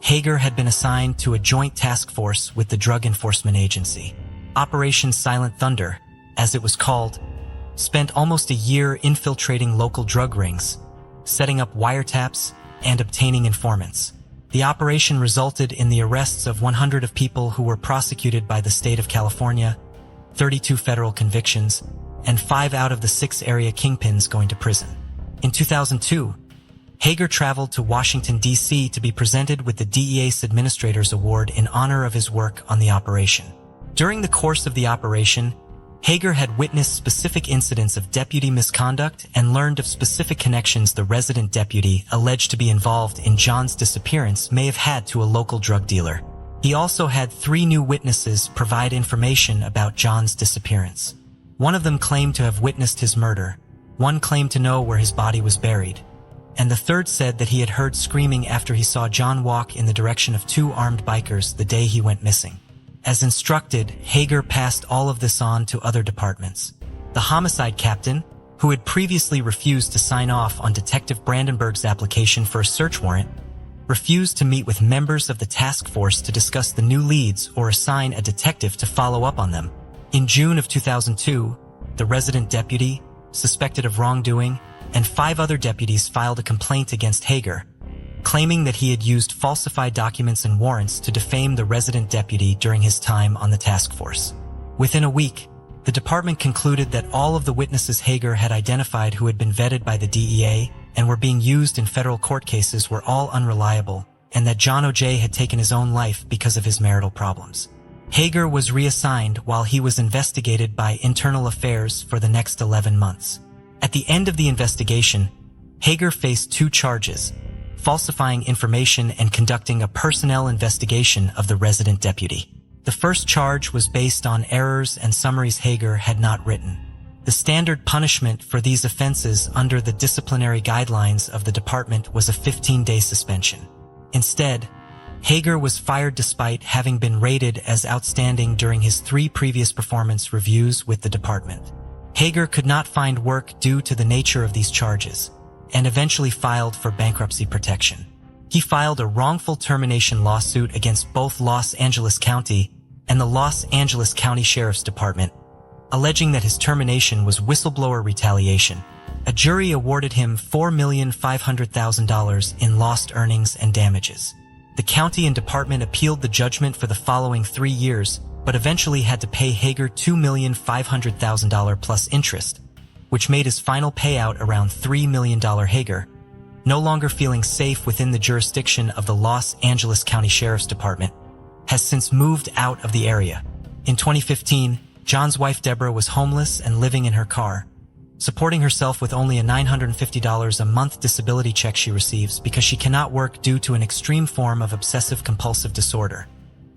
Hager had been assigned to a joint task force with the Drug Enforcement Agency. Operation Silent Thunder, as it was called, spent almost a year infiltrating local drug rings, setting up wiretaps, and obtaining informants. The operation resulted in the arrests of 100 of people who were prosecuted by the state of California, 32 federal convictions, and 5 out of the 6 area kingpins going to prison. In 2002, Hager traveled to Washington, D.C. to be presented with the DEA's Administrator's Award in honor of his work on the operation. During the course of the operation, Hager had witnessed specific incidents of deputy misconduct and learned of specific connections the resident deputy alleged to be involved in John's disappearance may have had to a local drug dealer. He also had 3 new witnesses provide information about John's disappearance. One of them claimed to have witnessed his murder, one claimed to know where his body was buried, and the third said that he had heard screaming after he saw John walk in the direction of 2 armed bikers the day he went missing. As instructed, Hager passed all of this on to other departments. The homicide captain, who had previously refused to sign off on Detective Brandenburg's application for a search warrant, refused to meet with members of the task force to discuss the new leads or assign a detective to follow up on them. In June of 2002, the resident deputy, suspected of wrongdoing, and 5 other deputies filed a complaint against Hager, claiming that he had used falsified documents and warrants to defame the resident deputy during his time on the task force. Within a week, the department concluded that all of the witnesses Hager had identified who had been vetted by the DEA and were being used in federal court cases were all unreliable, and that John O.J. had taken his own life because of his marital problems. Hager was reassigned while he was investigated by Internal Affairs for the next 11 months. At the end of the investigation, Hager faced 2 charges: falsifying information and conducting a personnel investigation of the resident deputy. The first charge was based on errors and summaries Hager had not written. The standard punishment for these offenses under the disciplinary guidelines of the department was a 15-day suspension. Instead, Hager was fired despite having been rated as outstanding during his 3 previous performance reviews with the department. Hager could not find work due to the nature of these charges, and eventually filed for bankruptcy protection. He filed a wrongful termination lawsuit against both Los Angeles County and the Los Angeles County Sheriff's Department, alleging that his termination was whistleblower retaliation. A jury awarded him $4,500,000 in lost earnings and damages. The county and department appealed the judgment for the following 3 years, but eventually had to pay Hager $2,500,000 plus interest, which made his final payout around $3 million. Hager, no longer feeling safe within the jurisdiction of the Los Angeles County Sheriff's Department, has since moved out of the area. In 2015, John's wife Deborah was homeless and living in her car, supporting herself with only a $950 a month disability check she receives because she cannot work due to an extreme form of obsessive-compulsive disorder.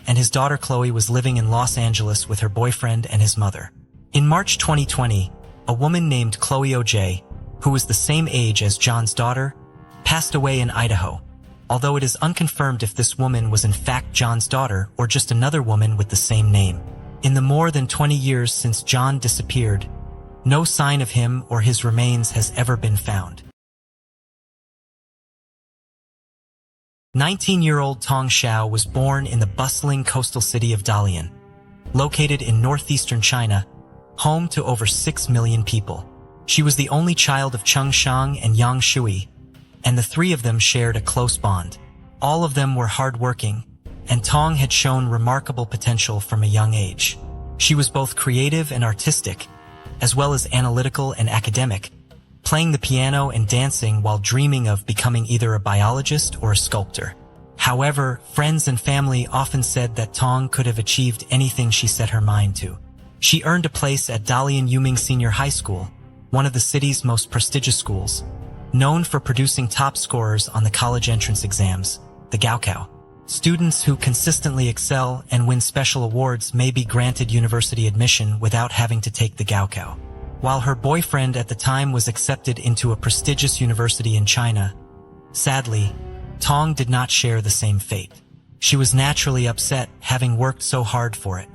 And his daughter Chloe was living in Los Angeles with her boyfriend and his mother. In March 2020, a woman named Chloe O.J., who was the same age as John's daughter, passed away in Idaho, although it is unconfirmed if this woman was in fact John's daughter or just another woman with the same name. In the more than 20 years since John disappeared, no sign of him or his remains has ever been found. 19-year-old Tong Xiao was born in the bustling coastal city of Dalian, located in northeastern China, home to over 6 million people. She was the only child of Cheng Shang and Yang Shui, and the 3 of them shared a close bond. All of them were hardworking, and Tong had shown remarkable potential from a young age. She was both creative and artistic, as well as analytical and academic, playing the piano and dancing while dreaming of becoming either a biologist or a sculptor. However, friends and family often said that Tong could have achieved anything she set her mind to. She earned a place at Dalian Yuming Senior High School, one of the city's most prestigious schools, known for producing top scorers on the college entrance exams, the Gaokao. Students who consistently excel and win special awards may be granted university admission without having to take the Gaokao. While her boyfriend at the time was accepted into a prestigious university in China, sadly, Tong did not share the same fate. She was naturally upset, having worked so hard for it,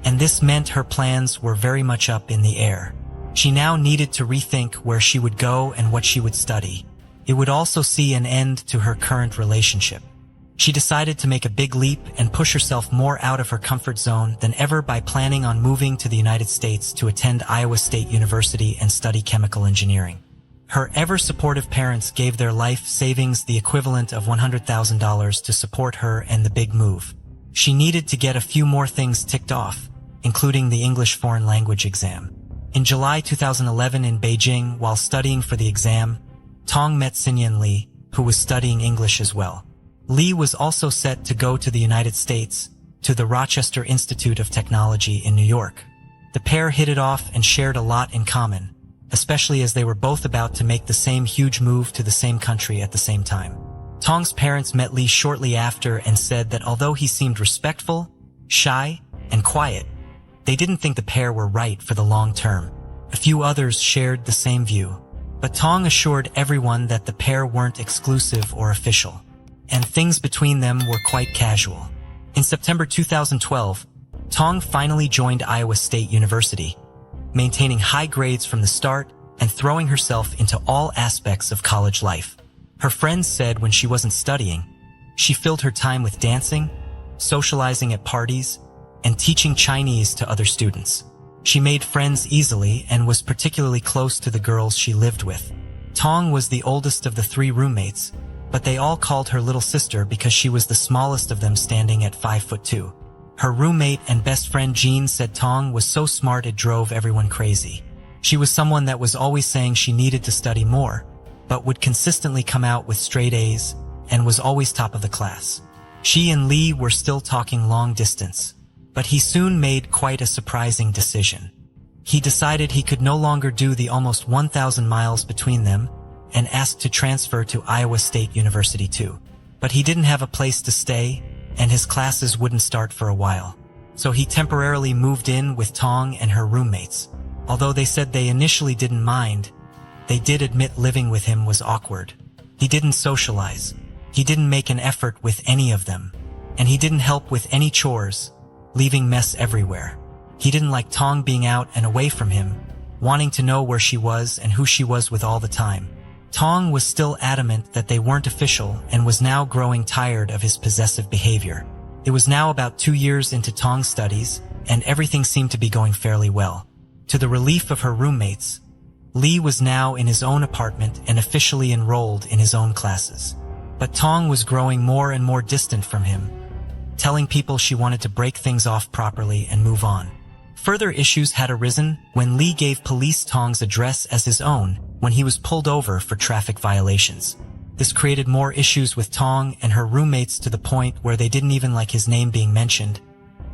and this meant her plans were very much up in the air. She now needed to rethink where she would go and what she would study. It would also see an end to her current relationship. She decided to make a big leap and push herself more out of her comfort zone than ever by planning on moving to the United States to attend Iowa State University and study chemical engineering. Her ever-supportive parents gave their life savings the equivalent of $100,000 to support her and the big move. She needed to get a few more things ticked off, including the English foreign language exam. In July 2011 in Beijing, while studying for the exam, Tong met Xinyan Li, who was studying English as well. Li was also set to go to the United States, to the Rochester Institute of Technology in New York. The pair hit it off and shared a lot in common, especially as they were both about to make the same huge move to the same country at the same time. Tong's parents met Li shortly after and said that although he seemed respectful, shy, and quiet, they didn't think the pair were right for the long term. A few others shared the same view, but Tong assured everyone that the pair weren't exclusive or official, and things between them were quite casual. In September 2012, Tong finally joined Iowa State University, maintaining high grades from the start and throwing herself into all aspects of college life. Her friends said when she wasn't studying, she filled her time with dancing, socializing at parties, and teaching Chinese to other students. She made friends easily and was particularly close to the girls she lived with. Tong was the oldest of the 3 roommates, but they all called her little sister because she was the smallest of them, standing at 5'2". Her roommate and best friend Jean said Tong was so smart it drove everyone crazy. She was someone that was always saying she needed to study more, but would consistently come out with straight A's and was always top of the class. She and Li were still talking long distance, But he soon made quite a surprising decision. He decided he could no longer do the almost 1,000 miles between them and asked to transfer to Iowa State University too. But he didn't have a place to stay, and his classes wouldn't start for a while. So he temporarily moved in with Tong and her roommates. Although they said they initially didn't mind, they did admit living with him was awkward. He didn't socialize. He didn't make an effort with any of them. And he didn't help with any chores, leaving mess everywhere. He didn't like Tong being out and away from him, wanting to know where she was and who she was with all the time. Tong was still adamant that they weren't official and was now growing tired of his possessive behavior. It was now about 2 years into Tong's studies, and everything seemed to be going fairly well. To the relief of her roommates, Lee was now in his own apartment and officially enrolled in his own classes. But Tong was growing more and more distant from him, telling people she wanted to break things off properly and move on. Further issues had arisen when Lee gave police Tong's address as his own when he was pulled over for traffic violations. This created more issues with Tong and her roommates to the point where they didn't even like his name being mentioned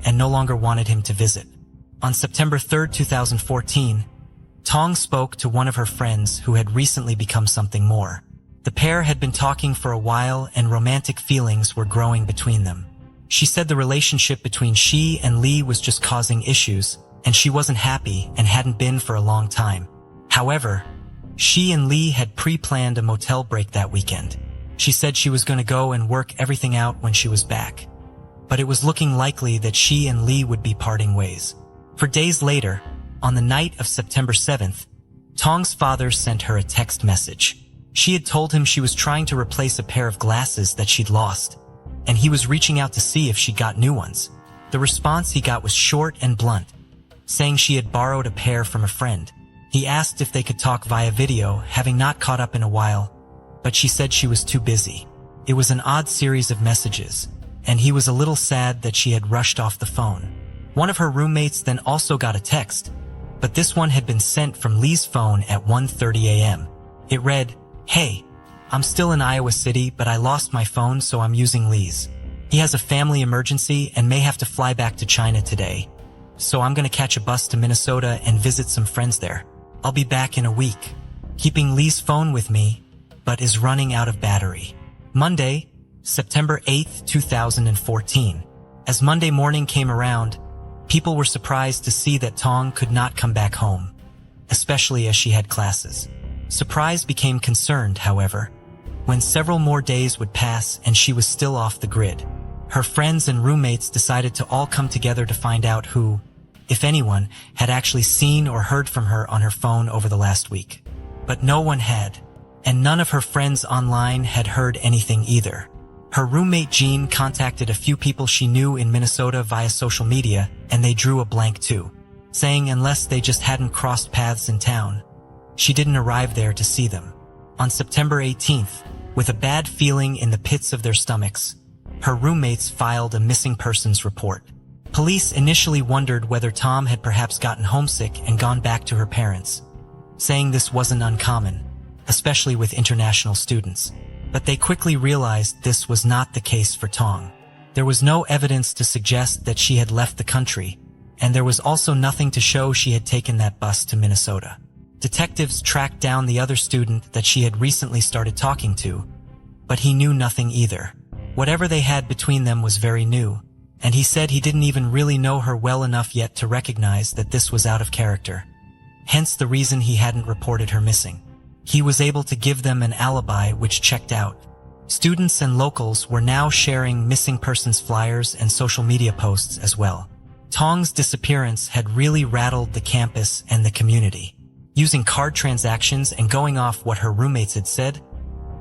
and no longer wanted him to visit. On September 3, 2014, Tong spoke to one of her friends who had recently become something more. The pair had been talking for a while and romantic feelings were growing between them. She said the relationship between she and Lee was just causing issues, and she wasn't happy and hadn't been for a long time. However, she and Lee had pre-planned a motel break that weekend. She said she was going to go and work everything out when she was back. But it was looking likely that she and Lee would be parting ways. For days later, on the night of September 7th, Tong's father sent her a text message. She had told him she was trying to replace a pair of glasses that she'd lost, and he was reaching out to see if she got new ones. The response he got was short and blunt, saying she had borrowed a pair from a friend. He asked if they could talk via video, having not caught up in a while, but she said she was too busy. It was an odd series of messages, and he was a little sad that she had rushed off the phone. One of her roommates then also got a text, but this one had been sent from Lee's phone at 1:30 a.m. It read, "Hey, I'm still in Iowa City, but I lost my phone, so I'm using Lee's. He has a family emergency and may have to fly back to China today, so I'm going to catch a bus to Minnesota and visit some friends there. I'll be back in a week. Keeping Lee's phone with me, but is running out of battery." Monday, September 8th, 2014. As Monday morning came around, people were surprised to see that Tong could not come back home, especially as she had classes. Surprise became concerned, however, when several more days would pass and she was still off the grid. Her friends and roommates decided to all come together to find out who, if anyone, had actually seen or heard from her on her phone over the last week. But no one had, and none of her friends online had heard anything either. Her roommate Jean contacted a few people she knew in Minnesota via social media, and they drew a blank too, saying unless they just hadn't crossed paths in town, she didn't arrive there to see them. On September 18th, with a bad feeling in the pits of their stomachs, her roommates filed a missing persons report. Police initially wondered whether Tom had perhaps gotten homesick and gone back to her parents, saying this wasn't uncommon, especially with international students. But they quickly realized this was not the case for Tong. There was no evidence to suggest that she had left the country, and there was also nothing to show she had taken that bus to Minnesota. Detectives tracked down the other student that she had recently started talking to, but he knew nothing either. Whatever they had between them was very new, and he said he didn't even really know her well enough yet to recognize that this was out of character. Hence the reason he hadn't reported her missing. He was able to give them an alibi which checked out. Students and locals were now sharing missing persons flyers and social media posts as well. Tong's disappearance had really rattled the campus and the community. Using card transactions and going off what her roommates had said,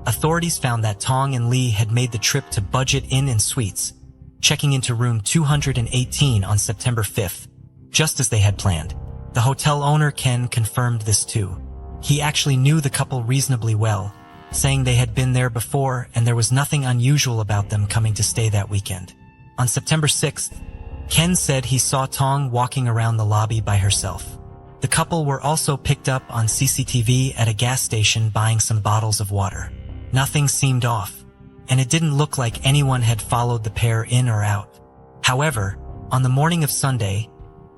authorities found that Tong and Lee had made the trip to Budget Inn and Suites, checking into room 218 on September 5th, just as they had planned. The hotel owner Ken confirmed this too. He actually knew the couple reasonably well, saying they had been there before and there was nothing unusual about them coming to stay that weekend. On September 6th, Ken said he saw Tong walking around the lobby by herself. The couple were also picked up on CCTV at a gas station buying some bottles of water. Nothing seemed off, and it didn't look like anyone had followed the pair in or out. However, On the morning of Sunday,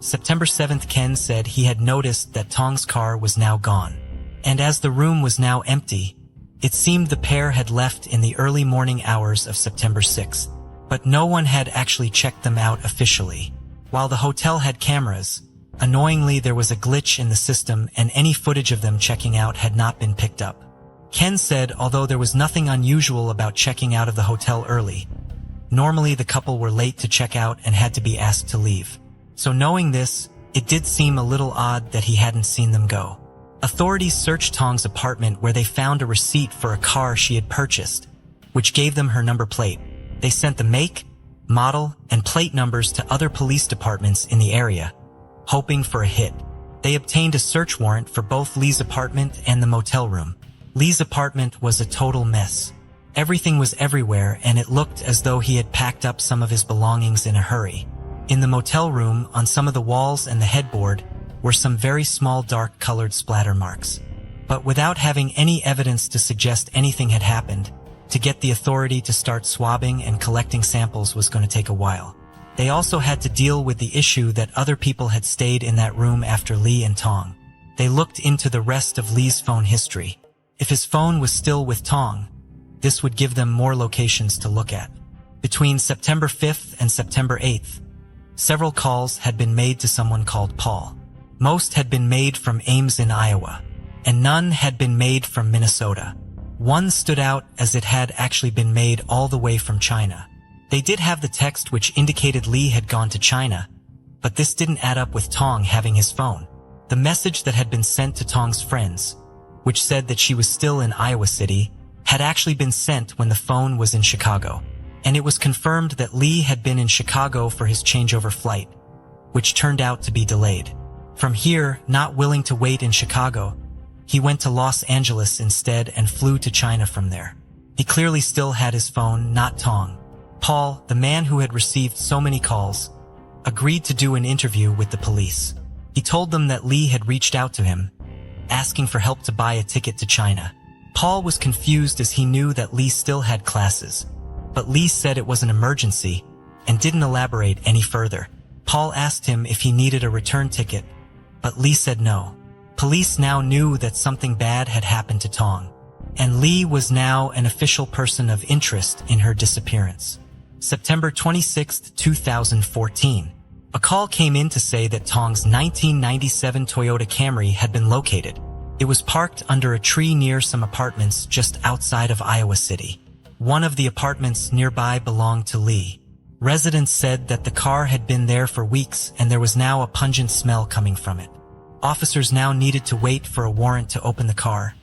September 7th, Ken said he had noticed that Tong's car was now gone. And as the room was now empty, it seemed the pair had left in the early morning hours of September 6th. But no one had actually checked them out officially. While the hotel had cameras, annoyingly there was a glitch in the system and any footage of them checking out had not been picked up. Ken said although there was nothing unusual about checking out of the hotel early, normally the couple were late to check out and had to be asked to leave. So knowing this, it did seem a little odd that he hadn't seen them go. Authorities searched Tong's apartment where they found a receipt for a car she had purchased, which gave them her number plate. They sent the make, model, and plate numbers to other police departments in the area, hoping for a hit. They obtained a search warrant for both Lee's apartment and the motel room. Lee's apartment was a total mess. Everything was everywhere and it looked as though he had packed up some of his belongings in a hurry. In the motel room, on some of the walls and the headboard, were some very small dark-colored splatter marks. But without having any evidence to suggest anything had happened, to get the authority to start swabbing and collecting samples was going to take a while. They also had to deal with the issue that other people had stayed in that room after Lee and Tong. They looked into the rest of Lee's phone history. If his phone was still with Tong, this would give them more locations to look at. Between September 5th and September 8th, several calls had been made to someone called Paul. Most had been made from Ames in Iowa, and none had been made from Minnesota. One stood out as it had actually been made all the way from China. They did have the text which indicated Lee had gone to China, but this didn't add up with Tong having his phone. The message that had been sent to Tong's friends, which said that she was still in Iowa City, had actually been sent when the phone was in Chicago. And it was confirmed that Lee had been in Chicago for his changeover flight, which turned out to be delayed. From here, not willing to wait in Chicago, he went to Los Angeles instead and flew to China from there. He clearly still had his phone, not Tong. Paul, the man who had received so many calls, agreed to do an interview with the police. He told them that Lee had reached out to him, asking for help to buy a ticket to China. Paul was confused as he knew that Lee still had classes, but Lee said it was an emergency and didn't elaborate any further. Paul asked him if he needed a return ticket, but Lee said no. Police now knew that something bad had happened to Tong, and Lee was now an official person of interest in her disappearance. September 26, 2014. A call came in to say that Tong's 1997 Toyota Camry had been located. It was parked under a tree near some apartments just outside of Iowa City. One of the apartments nearby belonged to Lee. Residents said that the car had been there for weeks and there was now a pungent smell coming from it. Officers now needed to wait for a warrant to open the car,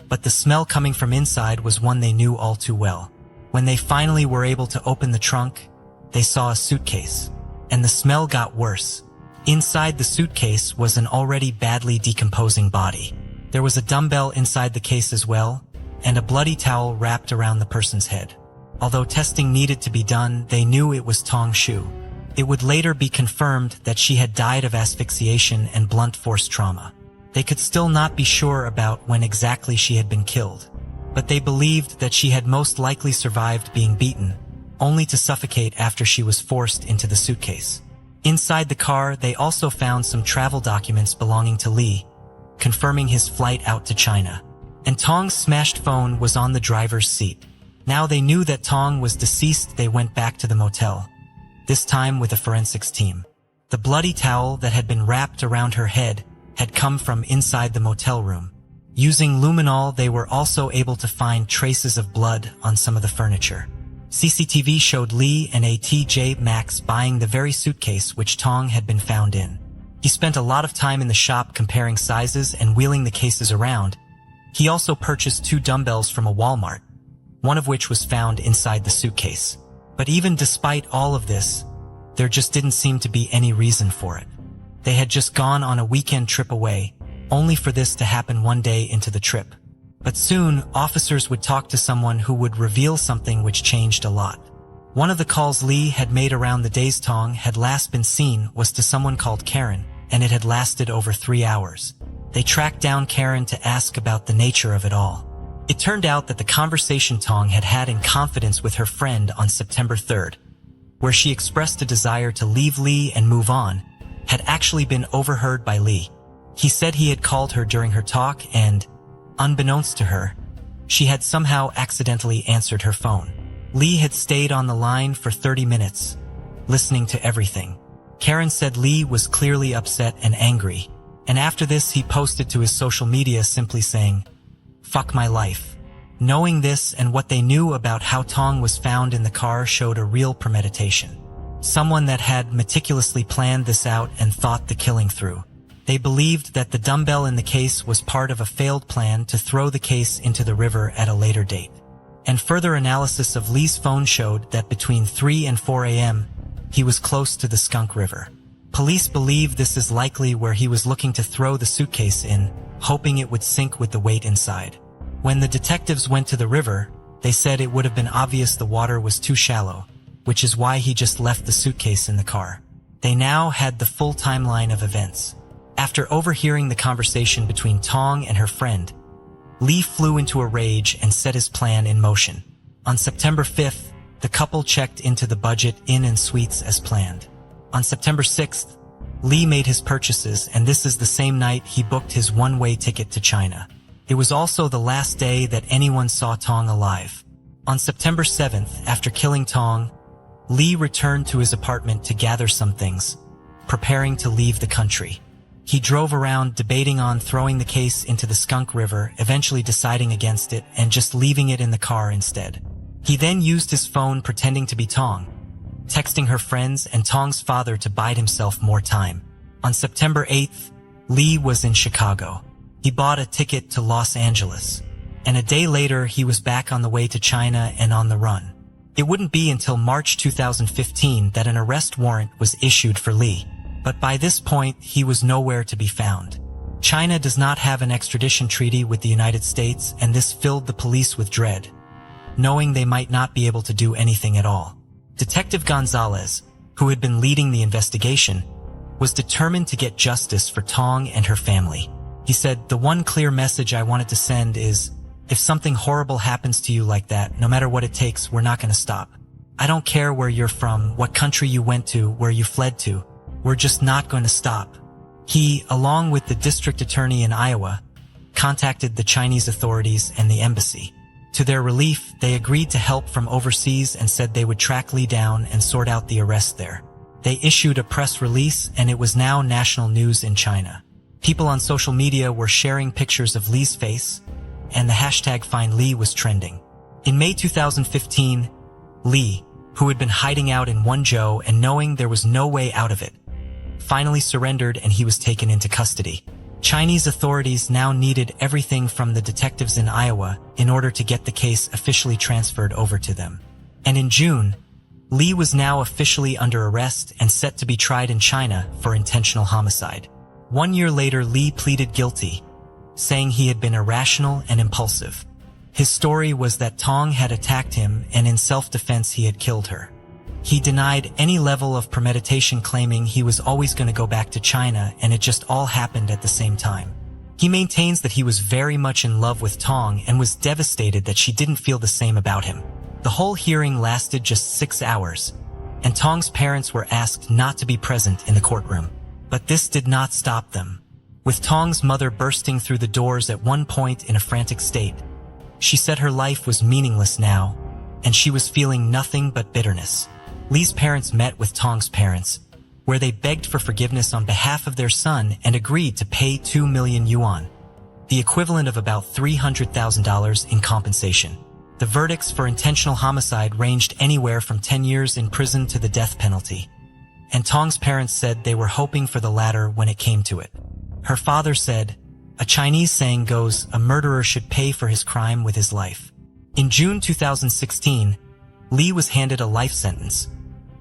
but the smell coming from inside was one they knew all too well. When they finally were able to open the trunk, they saw a suitcase, and the smell got worse. Inside the suitcase was an already badly decomposing body. There was a dumbbell inside the case as well, and a bloody towel wrapped around the person's head. Although testing needed to be done, they knew it was Tong Shu. It would later be confirmed that she had died of asphyxiation and blunt force trauma. They could still not be sure about when exactly she had been killed, but they believed that she had most likely survived being beaten, only to suffocate after she was forced into the suitcase. Inside the car, they also found some travel documents belonging to Lee, confirming his flight out to China. And Tong's smashed phone was on the driver's seat. Now they knew that Tong was deceased. They went back to the motel, this time with a forensics team. The bloody towel that had been wrapped around her head had come from inside the motel room. Using luminol, they were also able to find traces of blood on some of the furniture. CCTV showed Lee and a TJ Maxx buying the very suitcase which Tong had been found in. He spent a lot of time in the shop comparing sizes and wheeling the cases around. He also purchased 2 dumbbells from a Walmart, one of which was found inside the suitcase. But even despite all of this, there just didn't seem to be any reason for it. They had just gone on a weekend trip away, only for this to happen one day into the trip. But soon, officers would talk to someone who would reveal something which changed a lot. One of the calls Lee had made around the days Tong had last been seen was to someone called Karen, and it had lasted over 3 hours. They tracked down Karen to ask about the nature of it all. It turned out that the conversation Tong had had in confidence with her friend on September 3rd where she expressed a desire to leave Lee and move on, had actually been overheard by Lee. He said he had called her during her talk and, unbeknownst to her, she had somehow accidentally answered her phone. Lee had stayed on the line for 30 minutes, listening to everything. Karen said Lee was clearly upset and angry, and after this he posted to his social media simply saying, "Fuck my life." Knowing this and what they knew about how Tong was found in the car showed a real premeditation. Someone that had meticulously planned this out and thought the killing through. They believed that the dumbbell in the case was part of a failed plan to throw the case into the river at a later date. And further analysis of Lee's phone showed that between 3 and 4 a.m., he was close to the Skunk River. Police believe this is likely where he was looking to throw the suitcase in, hoping it would sink with the weight inside. When the detectives went to the river, they said it would have been obvious the water was too shallow, which is why he just left the suitcase in the car. They now had the full timeline of events. After overhearing the conversation between Tong and her friend, Lee flew into a rage and set his plan in motion. On September 5th, the couple checked into the budget inn and suites as planned. On September 6th, Lee made his purchases, and this is the same night he booked his one-way ticket to China. It was also the last day that anyone saw Tong alive. On September 7th, after killing Tong, Lee returned to his apartment to gather some things, preparing to leave the country. He drove around debating on throwing the case into the Skunk River, eventually deciding against it and just leaving it in the car instead. He then used his phone pretending to be Tong, texting her friends and Tong's father to bide himself more time. On September 8th, Lee was in Chicago. He bought a ticket to Los Angeles, and a day later he was back on the way to China and on the run. It wouldn't be until March 2015 that an arrest warrant was issued for Lee, but by this point he was nowhere to be found. China does not have an extradition treaty with the United States, and this filled the police with dread, knowing they might not be able to do anything at all. Detective Gonzalez, who had been leading the investigation, was determined to get justice for Tong and her family. He said, "The one clear message I wanted to send is, if something horrible happens to you like that, no matter what it takes, we're not going to stop. I don't care where you're from, what country you went to, where you fled to. We're just not going to stop." He, along with the district attorney in Iowa, contacted the Chinese authorities and the embassy. To their relief, they agreed to help from overseas and said they would track Lee down and sort out the arrest there. They issued a press release, and it was now national news in China. People on social media were sharing pictures of Lee's face, and the hashtag #FindLee was trending. In May 2015, Lee, who had been hiding out in Wenzhou and knowing there was no way out of it, finally surrendered and he was taken into custody. Chinese authorities now needed everything from the detectives in Iowa in order to get the case officially transferred over to them. And in June, Lee was now officially under arrest and set to be tried in China for intentional homicide. 1 year later, Lee pleaded guilty, saying he had been irrational and impulsive. His story was that Tong had attacked him and in self-defense he had killed her. He denied any level of premeditation, claiming he was always going to go back to China and it just all happened at the same time. He maintains that he was very much in love with Tong and was devastated that she didn't feel the same about him. The whole hearing lasted just 6 hours, and Tong's parents were asked not to be present in the courtroom. But this did not stop them, with Tong's mother bursting through the doors at one point in a frantic state. She said her life was meaningless now, and she was feeling nothing but bitterness. Lee's parents met with Tong's parents, where they begged for forgiveness on behalf of their son and agreed to pay 2 million yuan, the equivalent of about $300,000 in compensation. The verdicts for intentional homicide ranged anywhere from 10 years in prison to the death penalty, and Tong's parents said they were hoping for the latter when it came to it. Her father said, "A Chinese saying goes, a murderer should pay for his crime with his life." In June 2016, Lee was handed a life sentence,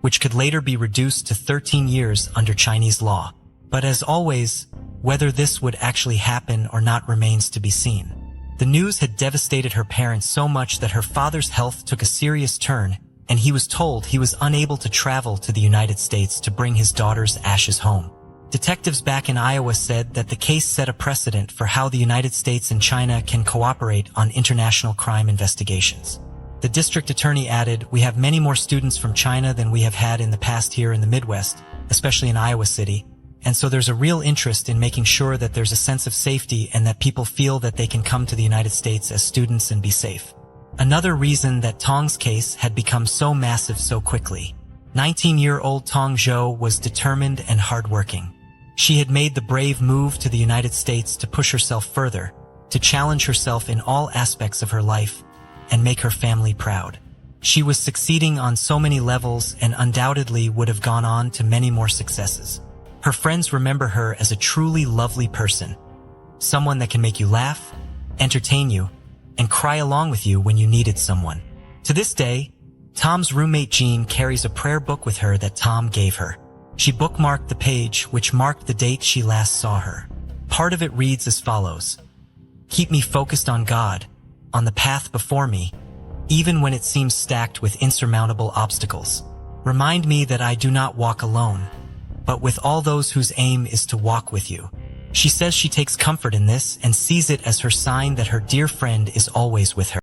which could later be reduced to 13 years under Chinese law. But as always, whether this would actually happen or not remains to be seen. The news had devastated her parents so much that her father's health took a serious turn, and he was told he was unable to travel to the United States to bring his daughter's ashes home. Detectives back in Iowa said that the case set a precedent for how the United States and China can cooperate on international crime investigations. The district attorney added, "We have many more students from China than we have had in the past here in the Midwest, especially in Iowa City, and so there's a real interest in making sure that there's a sense of safety and that people feel that they can come to the United States as students and be safe." Another reason that Tong's case had become so massive so quickly. 19-year-old Tong Zhou was determined and hardworking. She had made the brave move to the United States to push herself further, to challenge herself in all aspects of her life, and make her family proud. She was succeeding on so many levels and undoubtedly would have gone on to many more successes. Her friends remember her as a truly lovely person, someone that can make you laugh, entertain you, and cry along with you when you needed someone. To this day, Tom's roommate Jean carries a prayer book with her that Tom gave her. She bookmarked the page which marked the date she last saw her. Part of it reads as follows: "Keep me focused on God, on the path before me, even when it seems stacked with insurmountable obstacles. Remind me that I do not walk alone, but with all those whose aim is to walk with you." She says she takes comfort in this and sees it as her sign that her dear friend is always with her.